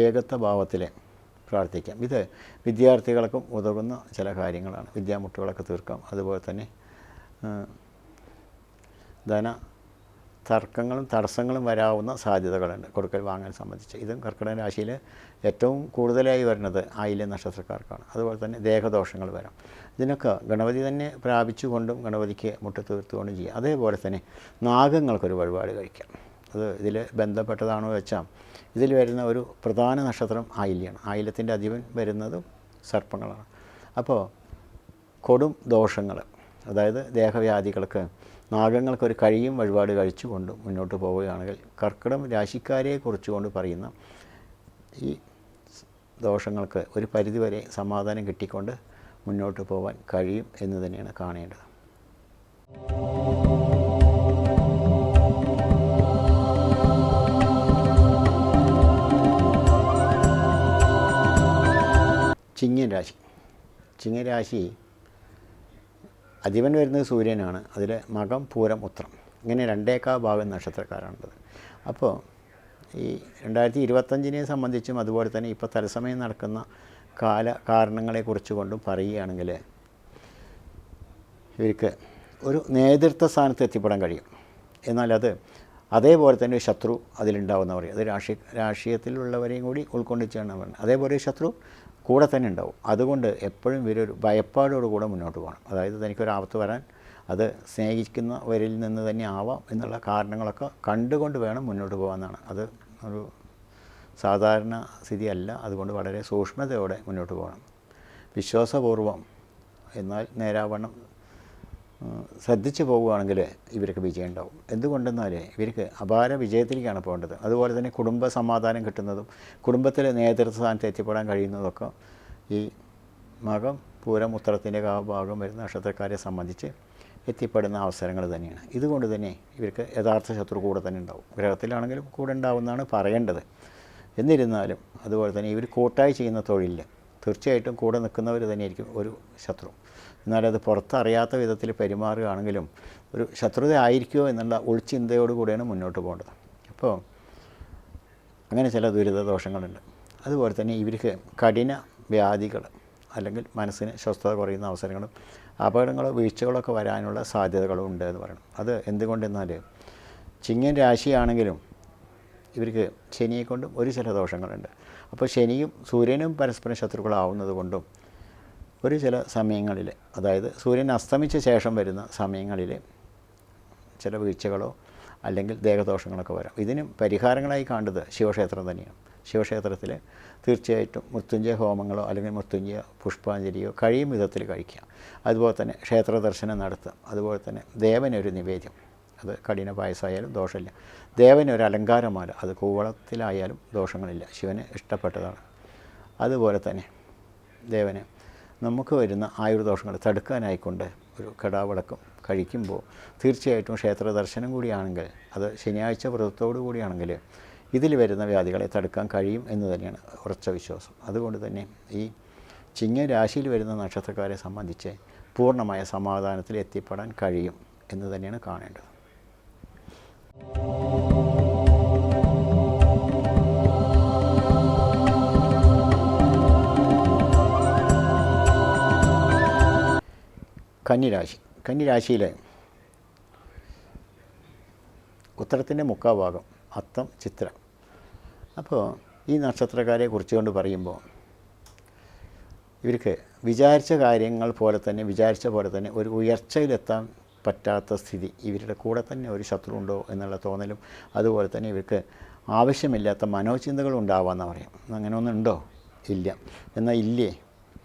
ഏകത്വ ഭാവത്തിൽ പ്രാർത്ഥിക്കാം. ഇത് വിദ്യാർത്ഥികൾക്കും ഉതകുന്ന ചില കാര്യങ്ങളാണ്. വിദ്യാമുട്ടുകളൊക്കെ തീർക്കാം. അതുപോലെ തന്നെ ധന തർക്കങ്ങളും തടസ്സങ്ങളും വരാവുന്ന സാധ്യതകളുണ്ട് കൊടുക്കൽ വാങ്ങൽ സംബന്ധിച്ച്. ഇതും കർക്കിടക രാശിയിൽ ഏറ്റവും കൂടുതലായി വരുന്നത് ആയില്യം നക്ഷത്രക്കാർക്കാണ്. അതുപോലെ തന്നെ ദേഹദോഷങ്ങൾ വരാം. ഇതിനൊക്കെ ഗണപതി തന്നെ പ്രാപിച്ചുകൊണ്ടും ഗണപതിക്ക് മുട്ട് തീർത്തുകൊണ്ടും ചെയ്യാം. അതേപോലെ തന്നെ നാഗങ്ങൾക്കൊരു വഴിപാട് കഴിക്കാം. അത് ഇതിൽ ബന്ധപ്പെട്ടതാണോ വെച്ചാൽ ഇതിൽ വരുന്ന ഒരു പ്രധാന നക്ഷത്രം ആയില്യമാണ്. ആയില്യത്തിൻ്റെ അധിപൻ വരുന്നതും സർപ്പങ്ങളാണ്. അപ്പോൾ കൊടും ദോഷങ്ങൾ, അതായത് ദേഹവ്യാധികൾക്ക് നാഗങ്ങൾക്കൊരു കഴിയും വഴിപാട് കഴിച്ചുകൊണ്ട് മുന്നോട്ട് പോവുകയാണെങ്കിൽ കർക്കിടകം രാശിക്കാരെ കുറിച്ചുകൊണ്ട് പറയുന്ന ഈ ദോഷങ്ങൾക്ക് ഒരു പരിധിവരെ സമാധാനം കിട്ടിക്കൊണ്ട് മുന്നോട്ട് പോകാൻ കഴിയും എന്ന് തന്നെയാണ് കാണേണ്ടത്. ചിങ്ങരാശി അധിപൻ വരുന്നത് സൂര്യനാണ്. അതിൽ മകം, പൂരം, ഉത്രം ഇങ്ങനെ 2.25 ഭാഗം നക്ഷത്രക്കാരാണുള്ളത്. അപ്പോൾ ഈ 2025 സംബന്ധിച്ചും അതുപോലെ തന്നെ ഇപ്പോൾ തത്സമയം നടക്കുന്ന കാരണങ്ങളെക്കുറിച്ച് കൊണ്ടും പറയുകയാണെങ്കിൽ ഇവർക്ക് ഒരു നേതൃത്വ സ്ഥാനത്ത് എത്തിപ്പെടാൻ കഴിയും. എന്നാൽ അതേപോലെ തന്നെ ഒരു ശത്രു അതിലുണ്ടാവുന്ന പറയും. അത് രാഷ്ട്രീയത്തിലുള്ളവരെയും കൂടി ഉൾക്കൊണ്ടിച്ചാണ് പറയുന്നത്. അതേപോലെ ശത്രു കൂടെ തന്നെ ഉണ്ടാവും. അതുകൊണ്ട് എപ്പോഴും ഇവരൊരു ഭയപ്പാടോടുകൂടെ മുന്നോട്ട് പോകണം. അതായത് തനിക്കൊരാപത്ത് വരാൻ അത് സ്നേഹിക്കുന്നവരിൽ നിന്ന് തന്നെ ആവാം എന്നുള്ള കാരണങ്ങളൊക്കെ കണ്ടുകൊണ്ട് വേണം മുന്നോട്ട് പോകാമെന്നാണ്. അത് ഒരു സാധാരണ സ്ഥിതിയല്ല. അതുകൊണ്ട് വളരെ സൂക്ഷ്മതയോടെ മുന്നോട്ട് പോകണം. വിശ്വാസപൂർവം എന്നാൽ നേരാവണ്ണം ശ്രദ്ധിച്ചു പോവുകയാണെങ്കിൽ ഇവർക്ക് വിജയം ഉണ്ടാവും. എന്തുകൊണ്ടെന്നാൽ ഇവർക്ക് അപാര വിജയത്തിലേക്കാണ് പോകേണ്ടത്. അതുപോലെ തന്നെ കുടുംബ സമാധാനം കിട്ടുന്നതും കുടുംബത്തിലെ നേതൃത്വ സ്ഥാനത്ത് എത്തിപ്പെടാൻ കഴിയുന്നതൊക്കെ ഈ മകം, പൂരം, ഉത്തരത്തിൻ്റെ ഭാഗം വരുന്ന നക്ഷത്രക്കാരെ സംബന്ധിച്ച് എത്തിപ്പെടുന്ന അവസരങ്ങൾ തന്നെയാണ്. ഇതുകൊണ്ട് തന്നെ ഇവർക്ക് യഥാർത്ഥ ശത്രു കൂടെ തന്നെ ഉണ്ടാവും. ഗ്രഹത്തിലാണെങ്കിലും കൂടെ ഉണ്ടാവുമെന്നാണ് പറയേണ്ടത്. എന്നിരുന്നാലും അതുപോലെ തന്നെ ഇവർ കൂട്ടായി ചെയ്യുന്ന തൊഴിലിൽ തീർച്ചയായിട്ടും കൂടെ നിൽക്കുന്നവർ തന്നെയായിരിക്കും ഒരു ശത്രു. എന്നാലത് പുറത്തറിയാത്ത വിധത്തിൽ പെരുമാറുകയാണെങ്കിലും ഒരു ശത്രുത ആയിരിക്കുമോ എന്നുള്ള ഉൾച്ചിന്തയോടുകൂടിയാണ് മുന്നോട്ട് പോകേണ്ടത്. അപ്പോൾ അങ്ങനെ ചില ദുരിത ദോഷങ്ങളുണ്ട്. അതുപോലെ തന്നെ ഇവർക്ക് കഠിന വ്യാധികൾ അല്ലെങ്കിൽ മനസ്സിന് സ്വസ്ഥത കുറയുന്ന അവസരങ്ങളും അപകടങ്ങളോ വീഴ്ചകളൊക്കെ വരാനുള്ള സാധ്യതകളും ഉണ്ട് എന്ന് പറയണം. അത് എന്തുകൊണ്ടെന്നാൽ ചിങ്ങൻ രാശിയാണെങ്കിലും ഇവർക്ക് ശനിയെക്കൊണ്ടും ഒരു ചില ദോഷങ്ങളുണ്ട്. അപ്പോൾ ശനിയും സൂര്യനും പരസ്പരം ശത്രുക്കളാവുന്നത് കൊണ്ടും ഒരു ചില സമയങ്ങളിൽ, അതായത് സൂര്യൻ അസ്തമിച്ച ശേഷം വരുന്ന സമയങ്ങളിൽ ചില വീഴ്ചകളോ അല്ലെങ്കിൽ ദേഹദോഷങ്ങളൊക്കെ വരാം. ഇതിന് പരിഹാരങ്ങളായി കാണേണ്ടത് ശിവക്ഷേത്രം തന്നെയാണ്. ശിവക്ഷേത്രത്തിൽ തീർച്ചയായിട്ടും മൃത്യുഞ്ജയ ഹോമങ്ങളോ അല്ലെങ്കിൽ മൃത്യുഞ്ജയ പുഷ്പാഞ്ജലിയോ കഴിയും വിധത്തിൽ കഴിക്കുക. അതുപോലെ തന്നെ ക്ഷേത്ര ദർശനം നടത്തുക. അതുപോലെ തന്നെ ദേവനൊരു നിവേദ്യം, അത് കഠിന പായസമായാലും ദോഷമില്ല. ദേവനൊരു അലങ്കാരമാല, അത് കൂവളത്തിലായാലും ദോഷങ്ങളില്ല, ശിവന് ഇഷ്ടപ്പെട്ടതാണ്. അതുപോലെ തന്നെ ദേവന് നമുക്ക് വരുന്ന ആയുർദോഷങ്ങൾ തടുക്കാനായിക്കൊണ്ട് ഒരു കടാവടക്കം കഴിക്കുമ്പോൾ തീർച്ചയായിട്ടും ക്ഷേത്ര ദർശനം കൂടിയാണെങ്കിൽ, അത് ശനിയാഴ്ച വ്രതത്തോടു കൂടിയാണെങ്കിൽ ഇതിൽ വരുന്ന വ്യാധികളെ തടുക്കാൻ കഴിയും എന്ന് തന്നെയാണ് ഉറച്ച വിശ്വാസം. അതുകൊണ്ട് തന്നെ ഈ ചിങ്ങ രാശിയിൽ വരുന്ന നക്ഷത്രക്കാരെ സംബന്ധിച്ച് പൂർണ്ണമായ സമാധാനത്തിൽ എത്തിപ്പെടാൻ കഴിയും എന്ന് തന്നെയാണ് കാണേണ്ടത്. കന്നിരാശിയിൽ ഉത്തരത്തിൻ്റെ മുക്കാൽ ഭാഗം അത്തം, ചിത്രം. അപ്പോൾ ഈ നക്ഷത്രക്കാരെ കുറിച്ചുകൊണ്ട് പറയുമ്പോൾ ഇവർക്ക് വിചാരിച്ച കാര്യങ്ങൾ പോലെ തന്നെ വിചാരിച്ച പോലെ തന്നെ ഒരു ഉയർച്ചയിലെത്താൻ പറ്റാത്ത സ്ഥിതി, ഇവരുടെ കൂടെ തന്നെ ഒരു ശത്രു ഉണ്ടോ എന്നുള്ള തോന്നലും, അതുപോലെ തന്നെ ഇവർക്ക് ആവശ്യമില്ലാത്ത മനോചിന്തകളും ഉണ്ടാവാമെന്ന് പറയാം. അങ്ങനെ ഒന്നുണ്ടോ? ഇല്ല. എന്നാൽ ഇല്ലേ,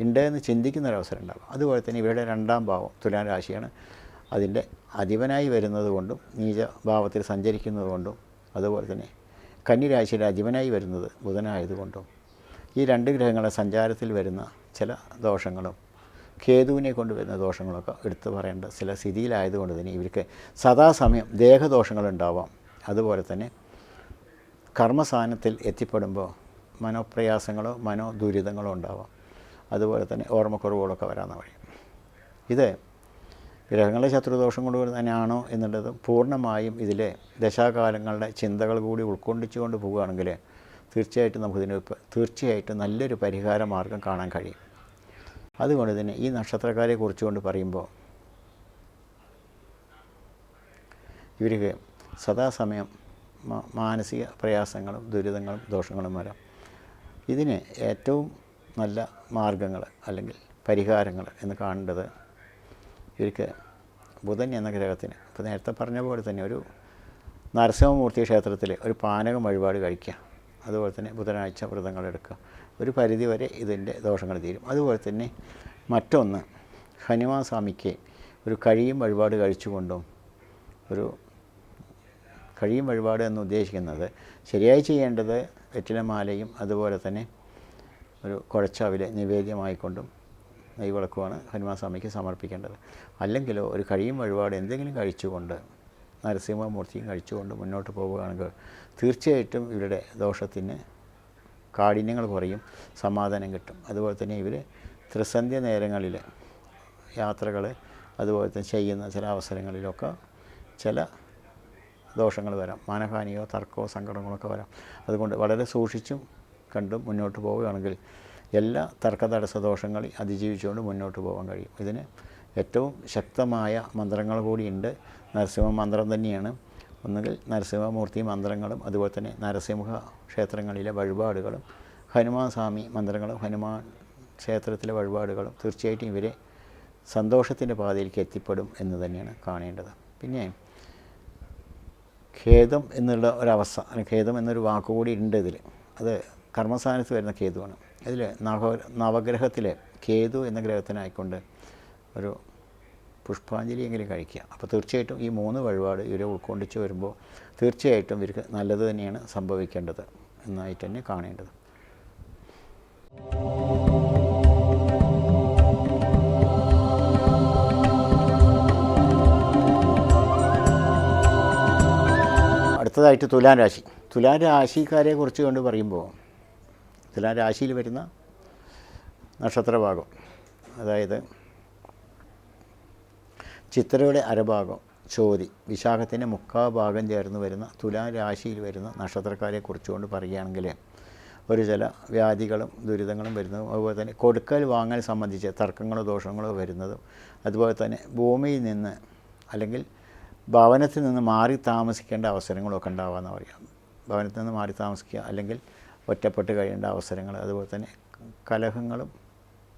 ഉണ്ട് എന്ന് ചിന്തിക്കുന്നൊരവസരം ഉണ്ടാകും. അതുപോലെ തന്നെ ഇവരുടെ 2ാം ഭാവം തുലാം രാശിയാണ്. അതിൻ്റെ അധിപനായി വരുന്നത് കൊണ്ടും നീചഭാവത്തിൽ സഞ്ചരിക്കുന്നത് കൊണ്ടും, അതുപോലെ തന്നെ കന്നിരാശിയുടെ അധിപനായി വരുന്നത് ബുധനായതുകൊണ്ടും ഈ 2 ഗ്രഹങ്ങളുടെ സഞ്ചാരത്തിൽ വരുന്ന ചില ദോഷങ്ങളും കേതുവിനെ കൊണ്ടുവരുന്ന ദോഷങ്ങളൊക്കെ എടുത്തു പറയേണ്ട ചില സ്ഥിതിയിലായതുകൊണ്ട് തന്നെ ഇവർക്ക് സദാസമയം ദേഹദോഷങ്ങളുണ്ടാവാം. അതുപോലെ തന്നെ കർമ്മസ്ഥാനത്തിൽ എത്തിപ്പെടുമ്പോൾ മനോപ്രയാസങ്ങളോ മനോദുരിതങ്ങളോ ഉണ്ടാവാം. അതുപോലെ തന്നെ ഓർമ്മക്കുറവുകളൊക്കെ വരാമെന്ന് പറയും. ഇത് ഗ്രഹങ്ങളുടെ ശത്രുദോഷം കൊണ്ട് തന്നെയാണോ എന്നുള്ളത് പൂർണ്ണമായും ഇതിലെ ദശാകാലങ്ങളുടെ ചിന്തകൾ കൂടി ഉൾക്കൊണ്ടിച്ചുകൊണ്ട് പോവുകയാണെങ്കിൽ തീർച്ചയായിട്ടും നമുക്കിതിന് തീർച്ചയായിട്ടും നല്ലൊരു പരിഹാര മാർഗം കാണാൻ കഴിയും. അതുകൊണ്ട് തന്നെ ഈ നക്ഷത്രക്കാരെ കുറിച്ചുകൊണ്ട് പറയുമ്പോൾ ഇവർക്ക് സദാസമയം മാനസിക പ്രയാസങ്ങളും ദുരിതങ്ങളും ദോഷങ്ങളും വരാം. ഇതിന് ഏറ്റവും നല്ല മാർഗങ്ങൾ അല്ലെങ്കിൽ പരിഹാരങ്ങൾ എന്ന് കാണേണ്ടത് ഇവർക്ക് ബുധൻ എന്ന ഗ്രഹത്തിന്, ഇപ്പോൾ നേരത്തെ പറഞ്ഞ പോലെ തന്നെ ഒരു നരസിംഹമൂർത്തി ക്ഷേത്രത്തിൽ ഒരു പാനകം വഴിപാട് കഴിക്കുക. അതുപോലെ തന്നെ ബുധനാഴ്ച വ്രതങ്ങൾ എടുക്കുക. ഒരു പരിധിവരെ ഇതിൻ്റെ ദോഷങ്ങൾ തീരും. അതുപോലെ തന്നെ മറ്റൊന്ന്, ഹനുമാൻ സ്വാമിക്ക് ഒരു കഴിയും വഴിപാട് കഴിച്ചുകൊണ്ടും ഒരു കഴിയും വഴിപാട് എന്ന് ഉദ്ദേശിക്കുന്നത് ശരിയായി ചെയ്യേണ്ടത് വെറ്റിലമാലയും അതുപോലെ തന്നെ ഒരു കുഴച്ചവിലെ നിവേദ്യമായിക്കൊണ്ടും നെയ്വിളക്കുമാണ് ഹനുമാൻ സ്വാമിക്ക് സമർപ്പിക്കേണ്ടത്. അല്ലെങ്കിലോ ഒരു കഴിയും വഴിപാട് എന്തെങ്കിലും കഴിച്ചുകൊണ്ട് നരസിംഹമൂർത്തിയും കഴിച്ചുകൊണ്ട് മുന്നോട്ട് പോവുകയാണെങ്കിൽ തീർച്ചയായിട്ടും ഇവരുടെ ദോഷത്തിന് കാഠിന്യങ്ങൾ കുറയും, സമാധാനം കിട്ടും. അതുപോലെ തന്നെ ഇവർ ത്രിസന്ധ്യ നേരങ്ങളിൽ യാത്രകൾ അതുപോലെ തന്നെ ചെയ്യുന്ന ചില അവസരങ്ങളിലൊക്കെ ചില ദോഷങ്ങൾ വരാം, മാനഹാനിയോ തർക്കമോ സങ്കടങ്ങളൊക്കെ വരാം. അതുകൊണ്ട് വളരെ സൂക്ഷിച്ചും കണ്ടും മുന്നോട്ട് പോവുകയാണെങ്കിൽ എല്ലാ തർക്ക തടസ്സ ദോഷങ്ങൾ അതിജീവിച്ചുകൊണ്ട് മുന്നോട്ട് പോകാൻ കഴിയും. ഇതിന് ഏറ്റവും ശക്തമായ മന്ത്രങ്ങൾ കൂടിയുണ്ട്. നരസിംഹ മന്ത്രം തന്നെയാണ്. ഒന്നുകിൽ നരസിംഹമൂർത്തി മന്ത്രങ്ങളും അതുപോലെ തന്നെ നരസിംഹ ക്ഷേത്രങ്ങളിലെ വഴിപാടുകളും ഹനുമാൻ സ്വാമി മന്ത്രങ്ങളും ഹനുമാൻ ക്ഷേത്രത്തിലെ വഴിപാടുകളും തീർച്ചയായിട്ടും ഇവരെ സന്തോഷത്തിൻ്റെ പാതയിലേക്ക് എത്തിപ്പെടും എന്ന് തന്നെയാണ് കാണേണ്ടത്. പിന്നെ ഖേദം എന്നുള്ള ഒരവസ്ഥ, ഖേദം എന്നൊരു വാക്കുകൂടി ഉണ്ട് ഇതിൽ. അത് കർമ്മസ്ഥാനത്ത് വരുന്ന കേതുവാണ്. ഇതിൽ നവഗ്രഹത്തിലെ കേതു എന്ന ഗ്രഹത്തിനായിക്കൊണ്ട് ഒരു പുഷ്പാഞ്ജലിയെങ്കിലും കഴിക്കുക. അപ്പോൾ തീർച്ചയായിട്ടും ഈ 3 വഴിപാട് ഇവരെ ഉൾക്കൊണ്ടിച്ച് വരുമ്പോൾ തീർച്ചയായിട്ടും ഇവർക്ക് നല്ലത് തന്നെയാണ് സംഭവിക്കേണ്ടത് എന്നായിട്ട് തന്നെ കാണേണ്ടത്. അടുത്തതായിട്ട് തുലാം രാശി. തുലാം രാശിക്കാരെ കുറിച്ച് കൊണ്ട് പറയുമ്പോൾ തുലാം രാശിയിൽ വരുന്ന നക്ഷത്രഭാഗം, അതായത് ചിത്രയുടെ അരഭാഗം, ചോതി, വിശാഖത്തിൻ്റെ 3/4 ഭാഗം ചേർന്ന് വരുന്ന തുലാം രാശിയിൽ വരുന്ന നക്ഷത്രക്കാരെ കുറിച്ചുകൊണ്ട് പറയുകയാണെങ്കിൽ ഒരു ചില വ്യാധികളും ദുരിതങ്ങളും വരുന്നതും അതുപോലെ തന്നെ കൊടുക്കൽ വാങ്ങൽ സംബന്ധിച്ച് തർക്കങ്ങളോ ദോഷങ്ങളോ വരുന്നതും അതുപോലെ തന്നെ ഭൂമിയിൽ നിന്ന് അല്ലെങ്കിൽ ഭവനത്തിൽ നിന്ന് മാറി താമസിക്കേണ്ട അവസരങ്ങളൊക്കെ ഉണ്ടാവാമെന്ന് പറയാം. ഭവനത്തിൽ നിന്ന് മാറി താമസിക്കുക അല്ലെങ്കിൽ ഒറ്റപ്പെട്ട് കഴിയേണ്ട അവസരങ്ങൾ, അതുപോലെ തന്നെ കലഹങ്ങളും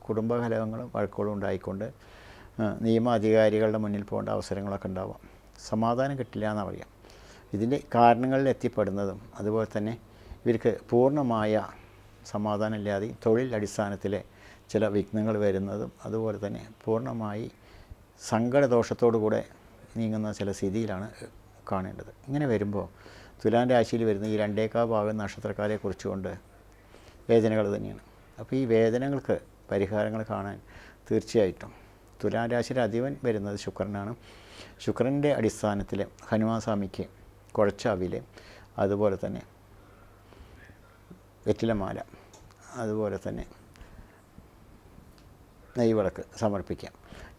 കുടുംബകലഹങ്ങളും വഴക്കുകളും ഉണ്ടായിക്കൊണ്ട് നിയമ അധികാരികളുടെ മുന്നിൽ പോകേണ്ട അവസരങ്ങളൊക്കെ ഉണ്ടാവാം. സമാധാനം കിട്ടില്ല എന്ന് പറയാം. ഇതിൻ്റെ കാരണങ്ങളിൽ എത്തിപ്പെടുന്നതും അതുപോലെ തന്നെ ഇവർക്ക് പൂർണ്ണമായ സമാധാനമില്ലാതെ തൊഴിൽ അടിസ്ഥാനത്തിലെ ചില വിഘ്നങ്ങൾ വരുന്നതും അതുപോലെ തന്നെ പൂർണ്ണമായി സങ്കടദോഷത്തോടു കൂടെ നീങ്ങുന്ന ചില സ്ഥിതിയിലാണ് കാണേണ്ടത്. ഇങ്ങനെ വരുമ്പോൾ തുലാം രാശിയിൽ വരുന്ന ഈ 2/4 ഭാഗം നക്ഷത്രക്കാരെ കുറിച്ചുകൊണ്ട് വേദനകൾ തന്നെയാണ്. അപ്പോൾ ഈ വേദനകൾക്ക് പരിഹാരങ്ങൾ കാണാൻ തീർച്ചയായിട്ടും തുലാം രാശിയുടെ അധിപൻ വരുന്നത് ശുക്രനാണ്. ശുക്രൻ്റെ അടിസ്ഥാനത്തിൽ ഹനുമാൻ സ്വാമിക്ക് കുഴച്ച അവിൽ അതുപോലെ തന്നെ വെറ്റിലമാല അതുപോലെ തന്നെ നെയ്വിളക്ക് സമർപ്പിക്കാം.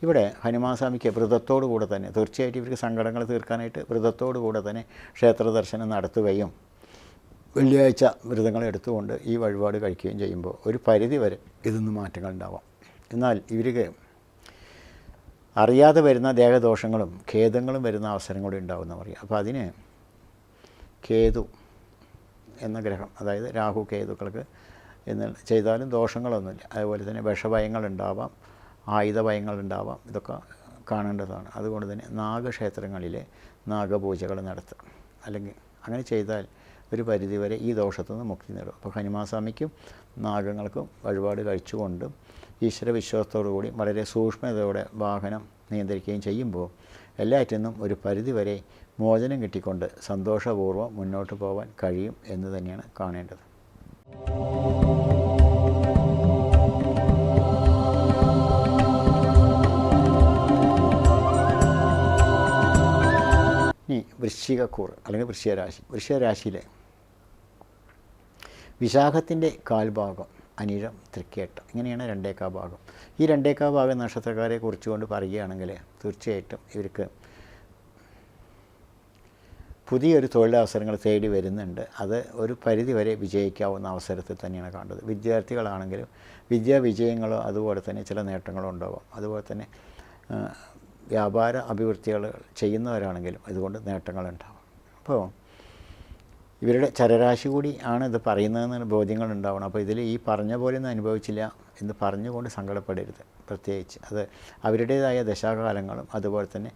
ഇവിടെ ഹനുമാൻ സ്വാമിക്ക് വ്രതത്തോടു കൂടെ തന്നെ തീർച്ചയായിട്ടും ഇവർക്ക് സങ്കടങ്ങൾ തീർക്കാനായിട്ട് വ്രതത്തോടു കൂടെ തന്നെ ക്ഷേത്ര ദർശനം നടത്തുകയും വെള്ളിയാഴ്ച വ്രതങ്ങൾ എടുത്തുകൊണ്ട് ഈ വഴിപാട് കഴിക്കുകയും ചെയ്യുമ്പോൾ ഒരു പരിധി വരെ ഇതിന്ന് മാറ്റങ്ങൾ ഉണ്ടാവാം. എന്നാൽ ഇവർക്ക് അറിയാതെ വരുന്ന ദേഹദോഷങ്ങളും ഖേദങ്ങളും വരുന്ന അവസരങ്ങളും ഉണ്ടാവുമെന്ന് പറയാം. അപ്പോൾ അതിന് കേതു എന്ന ഗ്രഹം, അതായത് രാഹു കേതുക്കൾക്ക് എന്ന് ചെയ്താലും ദോഷങ്ങളൊന്നുമില്ല. അതുപോലെ തന്നെ വിഷഭയങ്ങളുണ്ടാവാം, ആയുധഭയങ്ങളുണ്ടാവാം, ഇതൊക്കെ കാണേണ്ടതാണ്. അതുകൊണ്ട് തന്നെ നാഗക്ഷേത്രങ്ങളിലെ നാഗപൂജകൾ നടത്തുക, അല്ലെങ്കിൽ അങ്ങനെ ചെയ്താൽ ഒരു പരിധിവരെ ഈ ദോഷത്തു നിന്ന് മുക്തി നേടും. അപ്പോൾ ഹനുമാൻ സ്വാമിക്കും നാഗങ്ങൾക്കും വഴിപാട് കഴിച്ചുകൊണ്ടും ഈശ്വരവിശ്വാസത്തോടുകൂടി വളരെ സൂക്ഷ്മതയോടെ വാഹനം നിയന്ത്രിക്കുകയും ചെയ്യുമ്പോൾ എല്ലാറ്റിൽ നിന്നും ഒരു പരിധിവരെ മോചനം കിട്ടിക്കൊണ്ട് സന്തോഷപൂർവ്വം മുന്നോട്ട് പോകാൻ കഴിയും എന്ന് തന്നെയാണ് കാണേണ്ടത്. ഇനി വൃശ്ചികക്കൂർ അല്ലെങ്കിൽ വൃശ്ചികരാശി. വൃശ്ചികരാശിയിലെ വിശാഖത്തിൻ്റെ കാൽഭാഗം, അനിഴം, തൃക്കേട്ട, ഇങ്ങനെയാണ് 2/4 ഭാഗം. ഈ 2/4 ഭാഗം നക്ഷത്രക്കാരെ കുറിച്ചുകൊണ്ട് പറയുകയാണെങ്കിൽ തീർച്ചയായിട്ടും ഇവർക്ക് പുതിയൊരു തൊഴിലവസരങ്ങൾ തേടി വരുന്നുണ്ട്. അത് ഒരു പരിധി വരെ വിജയിക്കാവുന്ന അവസരത്തിൽ തന്നെയാണ് കാണുന്നത്. വിദ്യാർത്ഥികളാണെങ്കിലും വിജയങ്ങളോ അതുപോലെ തന്നെ ചില നേട്ടങ്ങളോ ഉണ്ടാവാം. അതുപോലെ തന്നെ വ്യാപാര അഭിവൃദ്ധികൾ ചെയ്യുന്നവരാണെങ്കിലും ഇതുകൊണ്ട് നേട്ടങ്ങളുണ്ടാവും. അപ്പോൾ ഇവരുടെ ചരരാശി കൂടി ആണ് ഇത് പറയുന്നതെന്ന് ബോധ്യങ്ങളുണ്ടാവണം. അപ്പോൾ ഇതിൽ ഈ പറഞ്ഞ പോലെ ഒന്നും അനുഭവിച്ചില്ല എന്ന് പറഞ്ഞുകൊണ്ട് സങ്കടപ്പെടരുത്. പ്രത്യേകിച്ച് അത് അവരുടേതായ ദശാകാലങ്ങളും അതുപോലെ തന്നെ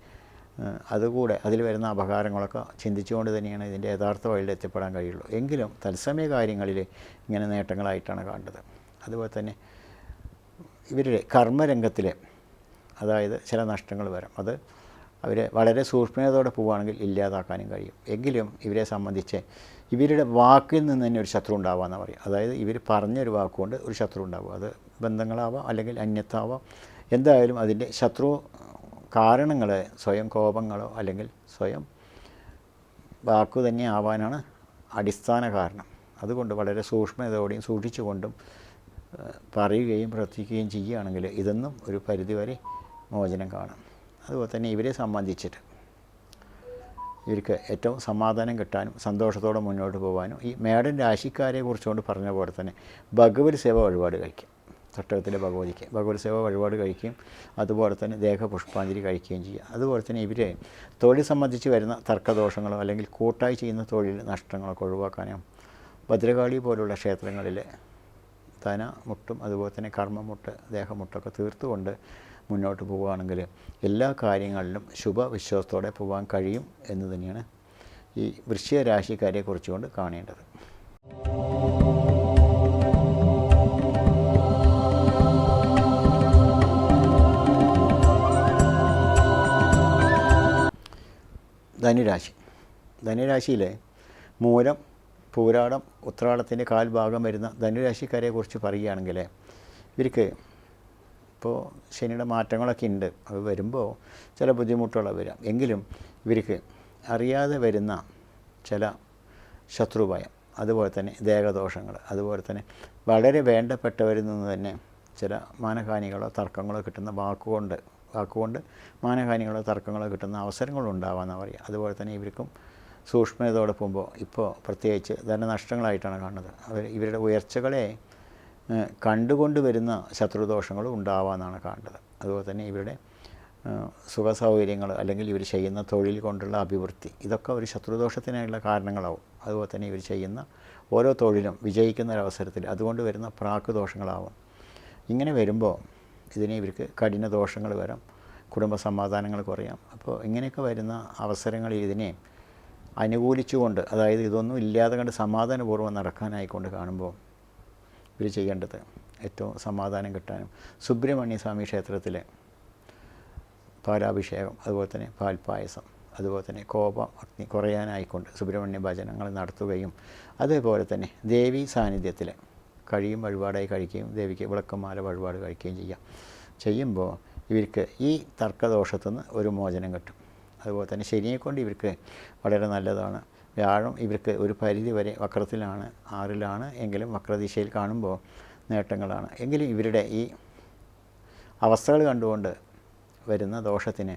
അതുകൂടെ അതിൽ വരുന്ന അപകാരങ്ങളൊക്കെ ചിന്തിച്ചുകൊണ്ട് തന്നെയാണ് ഇതിൻ്റെ യഥാർത്ഥ വഴിയിൽ എത്തിപ്പെടാൻ കഴിയുള്ളൂ. എങ്കിലും തത്സമയ കാര്യങ്ങളിൽ ഇങ്ങനെ നേട്ടങ്ങളായിട്ടാണ് കാണുന്നത്. അതുപോലെ തന്നെ ഇവരുടെ കർമ്മരംഗത്തിലെ അതായത് ചില നഷ്ടങ്ങൾ വരാം. അത് അവർ വളരെ സൂക്ഷ്മതയോടെ പോവുകയാണെങ്കിൽ ഇല്ലാതാക്കാനും കഴിയും. എങ്കിലും ഇവരെ സംബന്ധിച്ച് ഇവരുടെ വാക്കിൽ നിന്ന് തന്നെ ഒരു ശത്രു ഉണ്ടാവാമെന്ന് പറയും. അതായത് ഇവർ പറഞ്ഞൊരു വാക്കുകൊണ്ട് ഒരു ശത്രു ഉണ്ടാവും. അത് ബന്ധങ്ങളാവാം അല്ലെങ്കിൽ അന്യത്താവാം. എന്തായാലും അതിൻ്റെ ശത്രു കാരണങ്ങൾ സ്വയം കോപങ്ങളോ അല്ലെങ്കിൽ സ്വയം വാക്കു തന്നെ ആവാനാണ് അടിസ്ഥാന കാരണം. അതുകൊണ്ട് വളരെ സൂക്ഷ്മതയോടെയും സൂക്ഷിച്ചുകൊണ്ടും പറയുകയും പ്രവർത്തിക്കുകയും ചെയ്യുകയാണെങ്കിൽ ഇതൊന്നും ഒരു പരിധിവരെ മോചനം കാണും. അതുപോലെ തന്നെ ഇവരെ സംബന്ധിച്ചിട്ട് ഇവർക്ക് ഏറ്റവും സമാധാനം കിട്ടാനും സന്തോഷത്തോടെ മുന്നോട്ട് പോകാനും ഈ മേടൻ രാശിക്കാരെ കുറിച്ചുകൊണ്ട് പറഞ്ഞ പോലെ തന്നെ ഭഗവത് സേവ വഴിപാട് കഴിക്കും. തട്ടകത്തിലെ ഭഗവതിക്ക് ഭഗവത് സേവ വഴിപാട് കഴിക്കുകയും അതുപോലെ തന്നെ ദേഹപുഷ്പാഞ്ജലി കഴിക്കുകയും ചെയ്യുക. അതുപോലെ തന്നെ ഇവർ തൊഴിൽ സംബന്ധിച്ച് വരുന്ന തർക്കദോഷങ്ങളോ അല്ലെങ്കിൽ കൂട്ടായി ചെയ്യുന്ന തൊഴിൽ നഷ്ടങ്ങളൊക്കെ ഒഴിവാക്കാനും ഭദ്രകാളി പോലുള്ള ക്ഷേത്രങ്ങളിൽ ധനമുട്ടും അതുപോലെ തന്നെ കർമ്മമുട്ട് ദേഹമുട്ടൊക്കെ തീർത്തുകൊണ്ട് മുന്നോട്ട് പോവുകയാണെങ്കിൽ എല്ലാ കാര്യങ്ങളിലും ശുഭവിശ്വാസത്തോടെ പോകാൻ കഴിയും എന്ന് തന്നെയാണ് ഈ വൃശ്ചിക രാശിക്കാരെ കുറിച്ചുകൊണ്ട് കാണേണ്ടത്. ധനുരാശി. ധനുരാശിയിലെ മൂലം പൂരാടം ഉത്രാടത്തിൻ്റെ കാൽഭാഗം വരുന്ന ധനുരാശിക്കാരെ കുറിച്ച് പറയുകയാണെങ്കിൽ ഇവർക്ക് ഇപ്പോൾ ശനിയുടെ മാറ്റങ്ങളൊക്കെ ഉണ്ട്. അത് വരുമ്പോൾ ചില ബുദ്ധിമുട്ടുകൾ വരാം. എങ്കിലും ഇവർക്ക് അറിയാതെ വരുന്ന ചില ശത്രുഭയം, അതുപോലെ തന്നെ ദേഹദോഷങ്ങൾ, അതുപോലെ തന്നെ വളരെ വേണ്ടപ്പെട്ടവരിൽ നിന്ന് തന്നെ ചില മാനഹാനികളോ തർക്കങ്ങളോ കിട്ടുന്ന വാക്കുകൊണ്ട് മാനഹാനികളോ തർക്കങ്ങളോ കിട്ടുന്ന അവസരങ്ങളുണ്ടാവാമെന്നാണ് പറയുക. അതുപോലെ തന്നെ ഇവർക്കും സൂക്ഷ്മതയോടെ പോകുമ്പോൾ ഇപ്പോൾ പ്രത്യേകിച്ച് ധനനഷ്ടങ്ങളായിട്ടാണ് കാണുന്നത്. ഇവരുടെ ഉയർച്ചകളെ കണ്ടുകൊണ്ട് വരുന്ന ശത്രുദോഷങ്ങളും ഉണ്ടാവാമെന്നാണ് കാണുന്നത്. അതുപോലെ തന്നെ ഇവരുടെ സുഖസൗകര്യങ്ങൾ അല്ലെങ്കിൽ ഇവർ ചെയ്യുന്ന തൊഴിൽ കൊണ്ടുള്ള അഭിവൃദ്ധി ഇതൊക്കെ ഒരു ശത്രുദോഷത്തിനായുള്ള കാരണങ്ങളാവും. അതുപോലെ തന്നെ ഇവർ ചെയ്യുന്ന ഓരോ തൊഴിലും വിജയിക്കുന്ന ഒരവസരത്തിൽ അതുകൊണ്ട് വരുന്ന പ്രാക്ക് ദോഷങ്ങളാവും. ഇങ്ങനെ വരുമ്പോൾ ഇതിനെ ഇവർക്ക് കഠിന ദോഷങ്ങൾ വരാം, കുടുംബ സമാധാനങ്ങൾ കുറയാം. അപ്പോൾ ഇങ്ങനെയൊക്കെ വരുന്ന അവസരങ്ങളിൽ ഇതിനെ അനുകൂലിച്ചുകൊണ്ട്, അതായത് ഇതൊന്നും ഇല്ലാതെ കണ്ട് സമാധാനപൂർവ്വം നടക്കാനായിക്കൊണ്ട് കാണുമ്പോൾ ഇവർ ചെയ്യേണ്ടത് ഏറ്റവും സമാധാനം കിട്ടാനും സുബ്രഹ്മണ്യ സ്വാമി ക്ഷേത്രത്തിലെ പാലാഭിഷേകം, അതുപോലെ തന്നെ പാൽപ്പായസം, അതുപോലെ തന്നെ കോപം അഗ്നി കുറയാനായിക്കൊണ്ട് സുബ്രഹ്മണ്യ ഭജനങ്ങൾ നടത്തുകയും അതേപോലെ തന്നെ ദേവീ സാന്നിധ്യത്തിൽ കഴിയും വഴിപാടായി കഴിക്കുകയും ദേവിക്ക് വിളക്കമാല വഴിപാട് കഴിക്കുകയും ചെയ്യുമ്പോൾ ഇവർക്ക് ഈ തർക്കദോഷത്തുനിന്ന് ഒരു മോചനം കിട്ടും. അതുപോലെ തന്നെ ശനിയെക്കൊണ്ട് ഇവർക്ക് വളരെ നല്ലതാണ്. വ്യാഴം ഇവർക്ക് ഒരു പരിധി വരെ വക്രത്തിലാണ്, 6-ലാണ് എങ്കിലും വക്രദിശയിൽ കാണുമ്പോൾ നേട്ടങ്ങളാണ്. എങ്കിലും ഇവരുടെ ഈ അവസ്ഥകൾ കണ്ടുകൊണ്ട് വരുന്ന ദോഷത്തിന്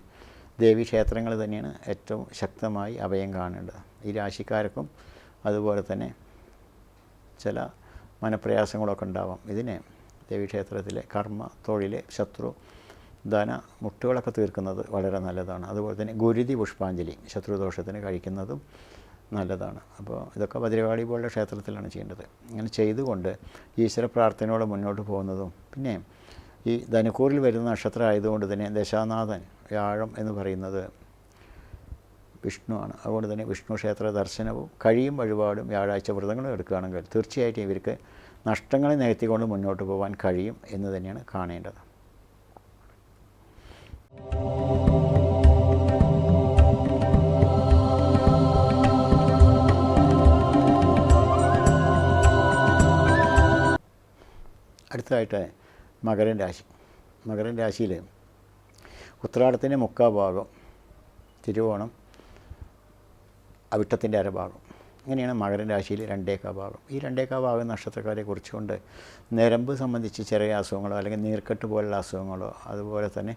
ദേവീക്ഷേത്രങ്ങൾ തന്നെയാണ് ഏറ്റവും ശക്തമായി അഭയം കാണേണ്ടത്. ഈ രാശിക്കാർക്കും അതുപോലെ തന്നെ ചില മനപ്രയാസങ്ങളൊക്കെ ഉണ്ടാവാം. ഇതിനെ ദേവീക്ഷേത്രത്തിലെ കർമ്മ, തൊഴിൽ, ശത്രു, ധന മുട്ടുകളൊക്കെ തീർക്കുന്നത് വളരെ നല്ലതാണ്. അതുപോലെ തന്നെ ഗുരുതി പുഷ്പാഞ്ജലി ശത്രുദോഷത്തിന് കഴിക്കുന്നതും നല്ലതാണ്. അപ്പോൾ ഇതൊക്കെ ഭദ്രകാളി പോലുള്ള ക്ഷേത്രത്തിലാണ് ചെയ്യേണ്ടത്. ഇങ്ങനെ ചെയ്തുകൊണ്ട് ഈശ്വര പ്രാർത്ഥനയോടെ മുന്നോട്ട് പോകുന്നതും പിന്നെ ഈ ധനുക്കൂറിൽ വരുന്ന നക്ഷത്രം ആയതുകൊണ്ട് തന്നെ ദശാനാഥൻ വ്യാഴം എന്ന് പറയുന്നത് വിഷ്ണുവാണ്. അതുകൊണ്ട് തന്നെ വിഷ്ണു ക്ഷേത്ര ദർശനവും കഴിയും വഴിപാടും വ്യാഴാഴ്ച വ്രതങ്ങളും എടുക്കുകയാണെങ്കിൽ തീർച്ചയായിട്ടും ഇവർക്ക് നഷ്ടങ്ങളെ നികത്തിക്കൊണ്ട് മുന്നോട്ട് പോകാൻ കഴിയും എന്ന് തന്നെയാണ് കാണേണ്ടത്. അടുത്തതായിട്ട് മകരൻ രാശി. മകരൻ രാശിയിൽ ഉത്രാടത്തിൻ്റെ മുക്കാൽ ഭാഗം, തിരുവോണം അവിട്ടത്തിൻ്റെ അരഭാഗം, ഇങ്ങനെയാണ് മകരൻ രാശിയിൽ 2/4 ഭാഗം. ഈ 2/4 ഭാഗം നക്ഷത്രക്കാരെ കുറിച്ചുകൊണ്ട് നരമ്പ് സംബന്ധിച്ച് ചെറിയ അസുഖങ്ങളോ അല്ലെങ്കിൽ നീർക്കെട്ട് പോലുള്ള അസുഖങ്ങളോ അതുപോലെ തന്നെ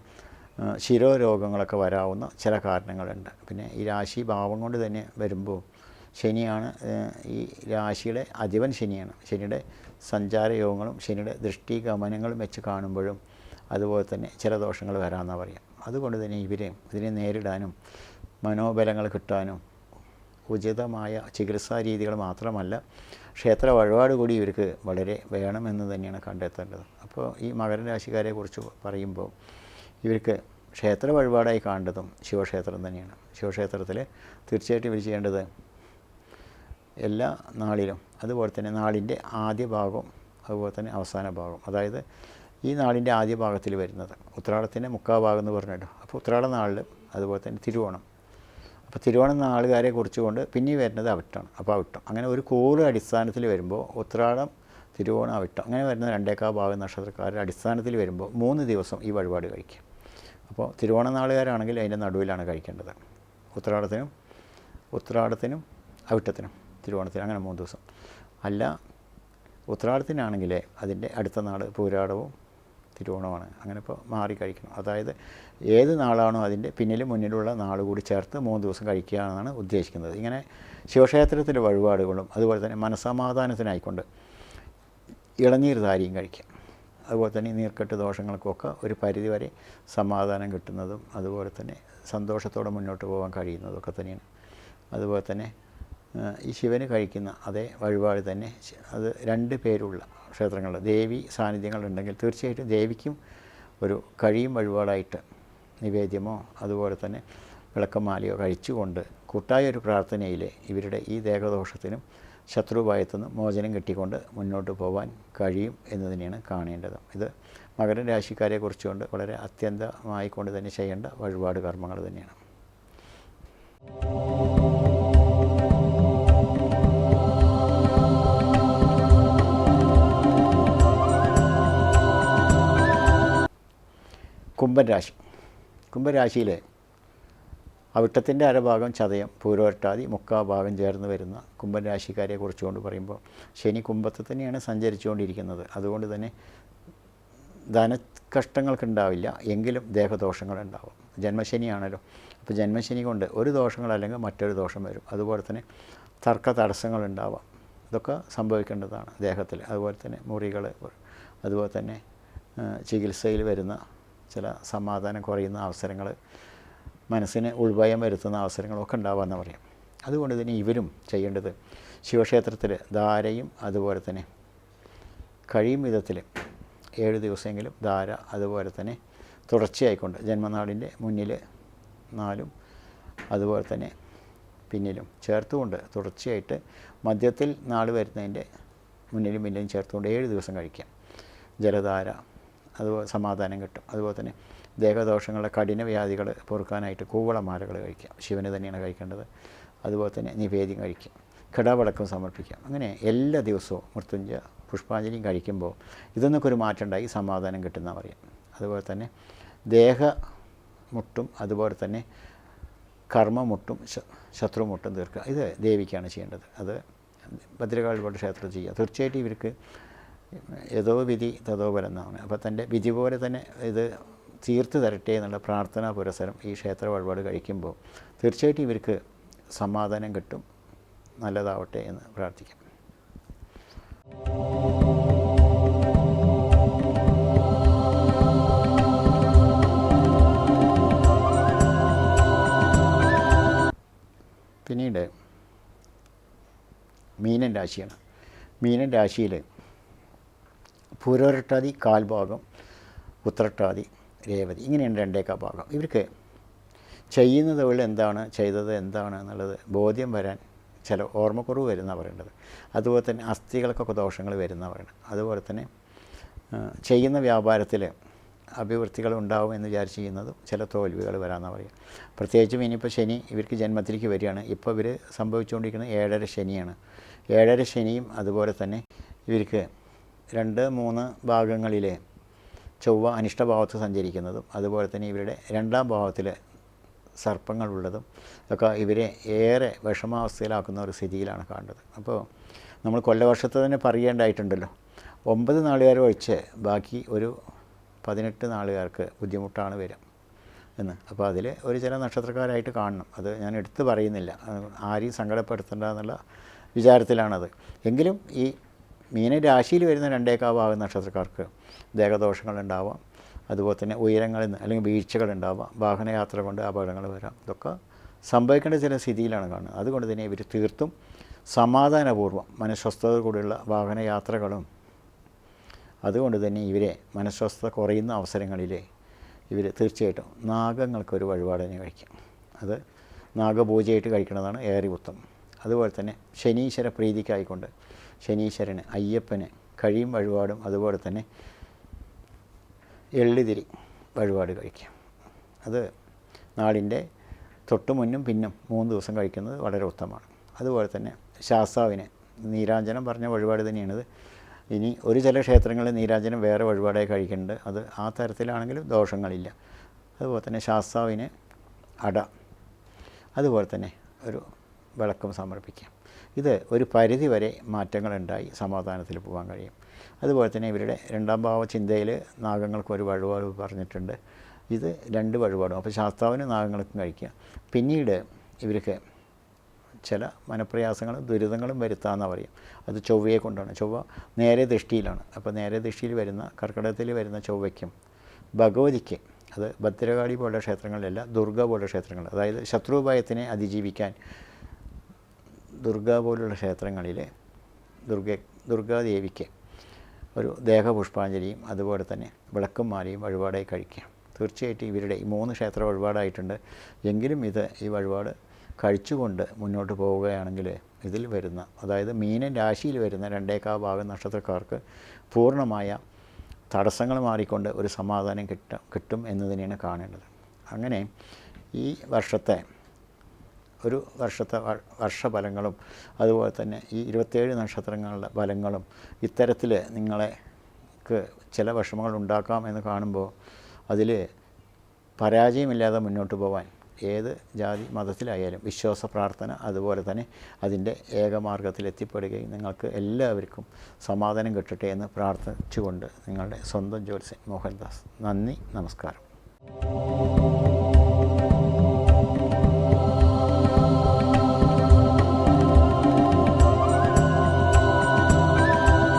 ശിരോരോഗങ്ങളൊക്കെ വരാവുന്ന ചില കാരണങ്ങളുണ്ട്. പിന്നെ ഈ രാശി ഭാവം കൊണ്ട് തന്നെ വരുമ്പോൾ ശനിയാണ് ഈ രാശിയുടെ അധിപൻ ശനിയാണ്. ശനിയുടെ സഞ്ചാരയോഗങ്ങളും ശനിയുടെ ദൃഷ്ടിഗമനങ്ങളും വെച്ച് കാണുമ്പോഴും അതുപോലെ തന്നെ ചില ദോഷങ്ങൾ വരാമെന്നാണ് പറയാം. അതുകൊണ്ട് തന്നെ ഇതിനെ നേരിടാനും മനോബലങ്ങൾ കിട്ടാനും ഉചിതമായ ചികിത്സാ രീതികൾ മാത്രമല്ല ക്ഷേത്ര വഴിപാട് കൂടി ഇവർക്ക് വളരെ വേണമെന്ന് തന്നെയാണ് കണ്ടെത്തേണ്ടത്. അപ്പോൾ ഈ മകരൻ രാശിക്കാരെ കുറിച്ച് പറയുമ്പോൾ ഇവർക്ക് ക്ഷേത്ര വഴിപാടായി കാണേണ്ടതും ശിവക്ഷേത്രം തന്നെയാണ്. ശിവക്ഷേത്രത്തിൽ തീർച്ചയായിട്ടും ഇവർ ചെയ്യേണ്ടത് എല്ലാ നാളിലും അതുപോലെ തന്നെ നാളിൻ്റെ ആദ്യ ഭാഗവും അതുപോലെ തന്നെ അവസാന ഭാഗം, അതായത് ഈ നാളിൻ്റെ ആദ്യ ഭാഗത്തിൽ വരുന്നത് ഉത്രാടത്തിൻ്റെ മുക്കാൽ ഭാഗം എന്ന് പറഞ്ഞിട്ട്, അപ്പോൾ ഉത്രാട നാളിലും അതുപോലെ തന്നെ തിരുവോണം. അപ്പോൾ തിരുവോണം നാളുകാരെ കുറിച്ചുകൊണ്ട് പിന്നെ വരുന്നത് അവിട്ടമാണ്. അപ്പോൾ അവിട്ടം അങ്ങനെ ഒരു കൂറ് അടിസ്ഥാനത്തിൽ വരുമ്പോൾ ഉത്രാടം, തിരുവോണം, അവിട്ടം അങ്ങനെ വരുന്ന 2 നക്ഷത്രക്കാരുടെ അടിസ്ഥാനത്തിൽ വരുമ്പോൾ 3 ദിവസം ഈ വഴിപാട് കഴിക്കുക. അപ്പോൾ തിരുവോണ നാളുകാരാണെങ്കിൽ അതിൻ്റെ നടുവിലാണ് കഴിക്കേണ്ടത്. ഉത്രാടത്തിനും അവിട്ടത്തിനും തിരുവോണത്തിനും അങ്ങനെ 3 ദിവസം. അല്ല ഉത്രാടത്തിനാണെങ്കിൽ അതിൻ്റെ അടുത്ത നാൾ പൂരാടവും തിരുവോണമാണ്. അങ്ങനെ ഇപ്പോൾ മാറി കഴിക്കണം. അതായത് ഏത് നാളാണോ അതിൻ്റെ പിന്നിലും മുന്നിലുള്ള നാൾ കൂടി ചേർത്ത് 3 ദിവസം കഴിക്കുക എന്നാണ് ഉദ്ദേശിക്കുന്നത്. ഇങ്ങനെ ശിവക്ഷേത്രത്തിലെ വഴിപാടുകളും അതുപോലെ തന്നെ മനസ്സമാധാനത്തിനായിക്കൊണ്ട് ഇളനീർ ധാരിയും കഴിക്കുക. അതുപോലെ തന്നെ നീർക്കെട്ട് ദോഷങ്ങൾക്കൊക്കെ ഒരു പരിധിവരെ സമാധാനം കിട്ടുന്നതും അതുപോലെ തന്നെ സന്തോഷത്തോടെ മുന്നോട്ട് പോകാൻ കഴിയുന്നതൊക്കെ തന്നെയാണ്. അതുപോലെ തന്നെ ഈ ശിവന് കഴിക്കുന്ന അതേ വഴിപാട് തന്നെ അത് 2 പേരുള്ള ക്ഷേത്രങ്ങളിൽ ദേവി സാന്നിധ്യങ്ങളുണ്ടെങ്കിൽ തീർച്ചയായിട്ടും ദേവിക്കും ഒരു കഴിയും വഴിപാടായിട്ട് നിവേദ്യമോ അതുപോലെ തന്നെ വിളക്കമാലയോ കഴിച്ചുകൊണ്ട് കൂട്ടായ ഒരു പ്രാർത്ഥനയിൽ ഇവരുടെ ഈ ദേഹദോഷത്തിനും ശത്രുഭയത്തുനിന്ന് മോചനം കിട്ടിക്കൊണ്ട് മുന്നോട്ട് പോകാൻ കഴിയും എന്ന് തന്നെയാണ് കാണേണ്ടത്. ഇത് മകര രാശിക്കാരെ കുറിച്ചുകൊണ്ട് വളരെ അത്യന്തമായിക്കൊണ്ട് തന്നെ ചെയ്യേണ്ട വഴിപാട് കർമ്മങ്ങൾ തന്നെയാണ്. കുംഭരാശിയിൽ അവിട്ടത്തിൻ്റെ അരഭാഗം ചതയം, പൂരോരട്ടാതി, മുക്കാഭാഗം ചേർന്ന് വരുന്ന കുംഭരാശിക്കാരെ കുറിച്ചുകൊണ്ട് പറയുമ്പോൾ ശനി കുംഭത്തിൽ തന്നെയാണ് സഞ്ചരിച്ചുകൊണ്ടിരിക്കുന്നത്. അതുകൊണ്ട് തന്നെ ധനകഷ്ടങ്ങൾക്കുണ്ടാവില്ല, എങ്കിലും ദേഹദോഷങ്ങളുണ്ടാവും. ജന്മശനിയാണല്ലോ. അപ്പോൾ ജന്മശനി കൊണ്ട് ഒരു ദോഷങ്ങളല്ലെങ്കിൽ മറ്റൊരു ദോഷം വരും. അതുപോലെ തന്നെ തർക്ക തടസ്സങ്ങളുണ്ടാവാം. ഇതൊക്കെ സംഭവിക്കേണ്ടതാണ് ദേഹത്തിൽ. അതുപോലെ തന്നെ മുറികൾ, അതുപോലെ തന്നെ ചികിത്സയിൽ വരുന്ന ചില സമാധാനം കുറയുന്ന അവസരങ്ങൾ, മനസ്സിന് ഉൾഭയം വരുത്തുന്ന അവസരങ്ങളൊക്കെ ഉണ്ടാവാമെന്ന് പറയാം. അതുകൊണ്ട് തന്നെ ഇവരും ചെയ്യേണ്ടത് ശിവക്ഷേത്രത്തിൽ ധാരയും അതുപോലെ തന്നെ കഴിയും വിധത്തിൽ 7 ദിവസമെങ്കിലും ധാര അതുപോലെ തന്നെ തുടർച്ചയായിക്കൊണ്ട് ജന്മനാടിൻ്റെ മുന്നിൽ 4 അതുപോലെ തന്നെ പിന്നിലും ചേർത്തുകൊണ്ട് തുടർച്ചയായിട്ട് മധ്യത്തിൽ നാൾ വരുന്നതിൻ്റെ മുന്നിലും പിന്നിലും ചേർത്തുകൊണ്ട് 7 ദിവസം കഴിക്കാം. ജലധാര അതുപോലെ സമാധാനം കിട്ടും. അതുപോലെ തന്നെ ദേഹദോഷങ്ങളുടെ കഠിന വ്യാധികൾ പൊറുക്കാനായിട്ട് കൂവളമാലകൾ കഴിക്കാം. ശിവന് തന്നെയാണ് കഴിക്കേണ്ടത്. അതുപോലെ തന്നെ നിവേദ്യം കഴിക്കാം, കിടാവടക്കം സമർപ്പിക്കാം. അങ്ങനെ എല്ലാ ദിവസവും മൃത്യുഞ്ജയ പുഷ്പാഞ്ജലിയും കഴിക്കുമ്പോൾ ഇതൊന്നൊക്കെ ഒരു മാറ്റം ഉണ്ടായി സമാധാനം കിട്ടുന്ന പറയാം. അതുപോലെ തന്നെ ദേഹമുട്ടും അതുപോലെ തന്നെ കർമ്മമുട്ടും ശത്രുമുട്ടും തീർക്കുക. ഇത് ദേവിക്കാണ് ചെയ്യേണ്ടത്. അത് ഭദ്രകാളിയുടെ ക്ഷേത്രത്തിൽ ചെയ്യുക. തീർച്ചയായിട്ടും ഇവർക്ക് യഥോ വിധി തഥോ ഫലം എന്നാണ്. അപ്പോൾ തൻ്റെ വിധി പോലെ തന്നെ ഇത് തീർത്ത് തരട്ടെ എന്നുള്ള പ്രാർത്ഥനാ പുരസരം ഈ ക്ഷേത്ര വഴിപാട് കഴിക്കുമ്പോൾ തീർച്ചയായിട്ടും ഇവർക്ക് സമാധാനം കിട്ടും. നല്ലതാവട്ടെ എന്ന് പ്രാർത്ഥിക്കാം. പിന്നീട് മീനൻ രാശിയാണ്. മീനൻ രാശിയിൽ പൂരോരട്ടാതി കാൽഭാഗം, ഉത്രട്ടാതി, രേവതി ഇങ്ങനെയാണ് 2 ഭാഗം. ഇവർക്ക് ചെയ്യുന്ന തൊഴിൽ എന്താണ്, ചെയ്തത് എന്താണ് എന്നുള്ളത് ബോധ്യം വരാൻ ചില ഓർമ്മക്കുറവ് വരുന്ന പറയേണ്ടത്. അതുപോലെ തന്നെ അസ്ഥികൾക്കൊക്കെ ദോഷങ്ങൾ വരുന്ന പറയണം. അതുപോലെ തന്നെ ചെയ്യുന്ന വ്യാപാരത്തിൽ അഭിവൃദ്ധികൾ ഉണ്ടാവും എന്ന് വിചാരിച്ച് ചെയ്യുന്നതും ചില തോൽവികൾ വരാമെന്ന് പറയും. പ്രത്യേകിച്ചും ഇനിയിപ്പോൾ ശനി ഇവർക്ക് ജന്മത്തിലേക്ക് വരികയാണ്. ഇപ്പോൾ ഇവർ സംഭവിച്ചുകൊണ്ടിരിക്കുന്നത് 7.5 ശനിയാണ്. 7.5 ശനിയും അതുപോലെ തന്നെ ഇവർക്ക് 2-3 ഭാഗങ്ങളിൽ ചൊവ്വ അനിഷ്ടഭാവത്ത് സഞ്ചരിക്കുന്നതും അതുപോലെ തന്നെ ഇവരുടെ 2ാം ഭാവത്തിൽ സർപ്പങ്ങളുള്ളതും ഒക്കെ ഇവരെ ഏറെ വിഷമാവസ്ഥയിലാക്കുന്ന ഒരു സ്ഥിതിയിലാണ് കാണുന്നത്. അപ്പോൾ നമ്മൾ കൊല്ലവർഷത്തെ തന്നെ പറയേണ്ടതായിട്ടുണ്ടല്ലോ, 9 നാളുകാർ ഒഴിച്ച് ബാക്കി ഒരു 18 നാളുകാർക്ക് ബുദ്ധിമുട്ടാണ് വരിക എന്ന്. അപ്പോൾ അതിൽ ഒരു ചില നക്ഷത്രക്കാരായിട്ട് കാണണം. അത് ഞാൻ എടുത്ത് പറയുന്നില്ല, ആരെയും സങ്കടപ്പെടുത്തേണ്ട എന്നുള്ള വിചാരത്തിലാണത്. എങ്കിലും ഈ മീനരാശിയിൽ വരുന്ന 2 ഭാഗം നക്ഷത്രക്കാർക്ക് ദേഹദോഷങ്ങളുണ്ടാവാം. അതുപോലെ തന്നെ ഉയരങ്ങളിൽ നിന്ന് അല്ലെങ്കിൽ വീഴ്ചകളുണ്ടാവാം. വാഹനയാത്ര കൊണ്ട് അപകടങ്ങൾ വരാം. ഇതൊക്കെ സംഭവിക്കേണ്ട ചില സ്ഥിതിയിലാണ് കാണുന്നത്. അതുകൊണ്ട് തന്നെ ഇവർ തീർത്തും സമാധാനപൂർവ്വം മനഃസ്വസ്ഥത കൂടിയുള്ള വാഹനയാത്രകളും അതുകൊണ്ട് തന്നെ ഇവരെ മനഃസ്വസ്ഥത കുറയുന്ന അവസരങ്ങളിൽ ഇവർ തീർച്ചയായിട്ടും നാഗങ്ങൾക്കൊരു വഴിപാട് തന്നെ കഴിക്കും. അത് നാഗപൂജയായിട്ട് കഴിക്കുന്നതാണ് ഏറെ ഉത്തമം. അതുപോലെ തന്നെ ശനീശ്വര പ്രീതിക്കായിക്കൊണ്ട് ശനീശ്വരന് അയ്യപ്പന് കഴിയും വഴിപാടും അതുപോലെ തന്നെ എള്ളുതിരി വഴിപാട് കഴിക്കാം. അത് നാളിൻ്റെ തൊട്ട് മുന്നും പിന്നും 3 ദിവസം കഴിക്കുന്നത് വളരെ ഉത്തമമാണ്. അതുപോലെ തന്നെ ശാസ്താവിന് നീരാഞ്ജനം പറഞ്ഞ വഴിപാട് തന്നെയാണിത്. ഇനി ചില ക്ഷേത്രങ്ങളിൽ നീരാഞ്ജനം വേറെ വഴിപാടായി കഴിക്കുന്നുണ്ട്. അത് ആ തരത്തിലാണെങ്കിലും ദോഷങ്ങളില്ല. അതുപോലെ തന്നെ ശാസ്താവിന് അട, അതുപോലെ തന്നെ ഒരു വിളക്കം സമർപ്പിക്കാം. ഇത് ഒരു പരിധി വരെ മാറ്റങ്ങളുണ്ടായി സമാധാനത്തിൽ പോകാൻ കഴിയും. അതുപോലെ തന്നെ ഇവരുടെ 2ാം ഭാവ ചിന്തയിൽ നാഗങ്ങൾക്ക് ഒരു വഴിപാട് പറഞ്ഞിട്ടുണ്ട്. ഇത് 2 വഴിപാടും. അപ്പോൾ ശാസ്താവിന് നാഗങ്ങൾക്കും കഴിക്കുക. പിന്നീട് ഇവർക്ക് ചില മനപ്രയാസങ്ങളും ദുരിതങ്ങളും വരുത്താമെന്നാണ് പറയും. അത് ചൊവ്വയെ കൊണ്ടാണ്. ചൊവ്വ നേരെ ദൃഷ്ടിയിലാണ്. അപ്പോൾ നേരെ ദൃഷ്ടിയിൽ വരുന്ന കർക്കിടകത്തിൽ വരുന്ന ചൊവ്വയ്ക്കും ഭഗവതിക്ക്, അത് ഭദ്രകാളി പോലുള്ള ക്ഷേത്രങ്ങളിലല്ല, ദുർഗ പോലുള്ള ക്ഷേത്രങ്ങൾ, അതായത് ശത്രുഭയത്തിനെ അതിജീവിക്കാൻ ദുർഗ പോലുള്ള ക്ഷേത്രങ്ങളിൽ ദുർഗാദേവിക്ക് ഒരു ദേഹപുഷ്പാഞ്ജലിയും അതുപോലെ തന്നെ വിളക്കും മാലയും വഴിപാടായി കഴിക്കുക. തീർച്ചയായിട്ടും ഇവരുടെ ഈ 3 ക്ഷേത്ര വഴിപാടായിട്ടുണ്ട്. എങ്കിലും ഈ വഴിപാട് കഴിച്ചുകൊണ്ട് മുന്നോട്ട് പോവുകയാണെങ്കിൽ ഇതിൽ വരുന്ന, അതായത് മീനൻ രാശിയിൽ വരുന്ന 2 ഭാഗം നക്ഷത്രക്കാർക്ക് പൂർണ്ണമായ തടസ്സങ്ങൾ മാറിക്കൊണ്ട് ഒരു സമാധാനം കിട്ടും എന്ന് തന്നെയാണ് കാണേണ്ടത്. അങ്ങനെ ഈ വർഷത്തെ വർഷഫലങ്ങളും അതുപോലെ തന്നെ ഈ 27 നക്ഷത്രങ്ങളുടെ ഫലങ്ങളും ഇത്തരത്തിൽ നിങ്ങൾക്ക് ചില വിഷമങ്ങൾ ഉണ്ടാക്കാം എന്ന് കാണുമ്പോൾ അതിൽ പരാജയമില്ലാതെ മുന്നോട്ട് പോകാൻ ഏത് ജാതി മതത്തിലായാലും വിശ്വാസ പ്രാർത്ഥന അതുപോലെ തന്നെ അതിൻ്റെ ഏകമാർഗത്തിൽ എത്തിപ്പെടുകയും നിങ്ങൾക്ക് എല്ലാവർക്കും സമാധാനം കിട്ടട്ടെ എന്ന് പ്രാർത്ഥിച്ചുകൊണ്ട് നിങ്ങളുടെ സ്വന്തം ജ്യോത്സ്യൻ മോഹൻദാസ്. നന്ദി, നമസ്കാരം.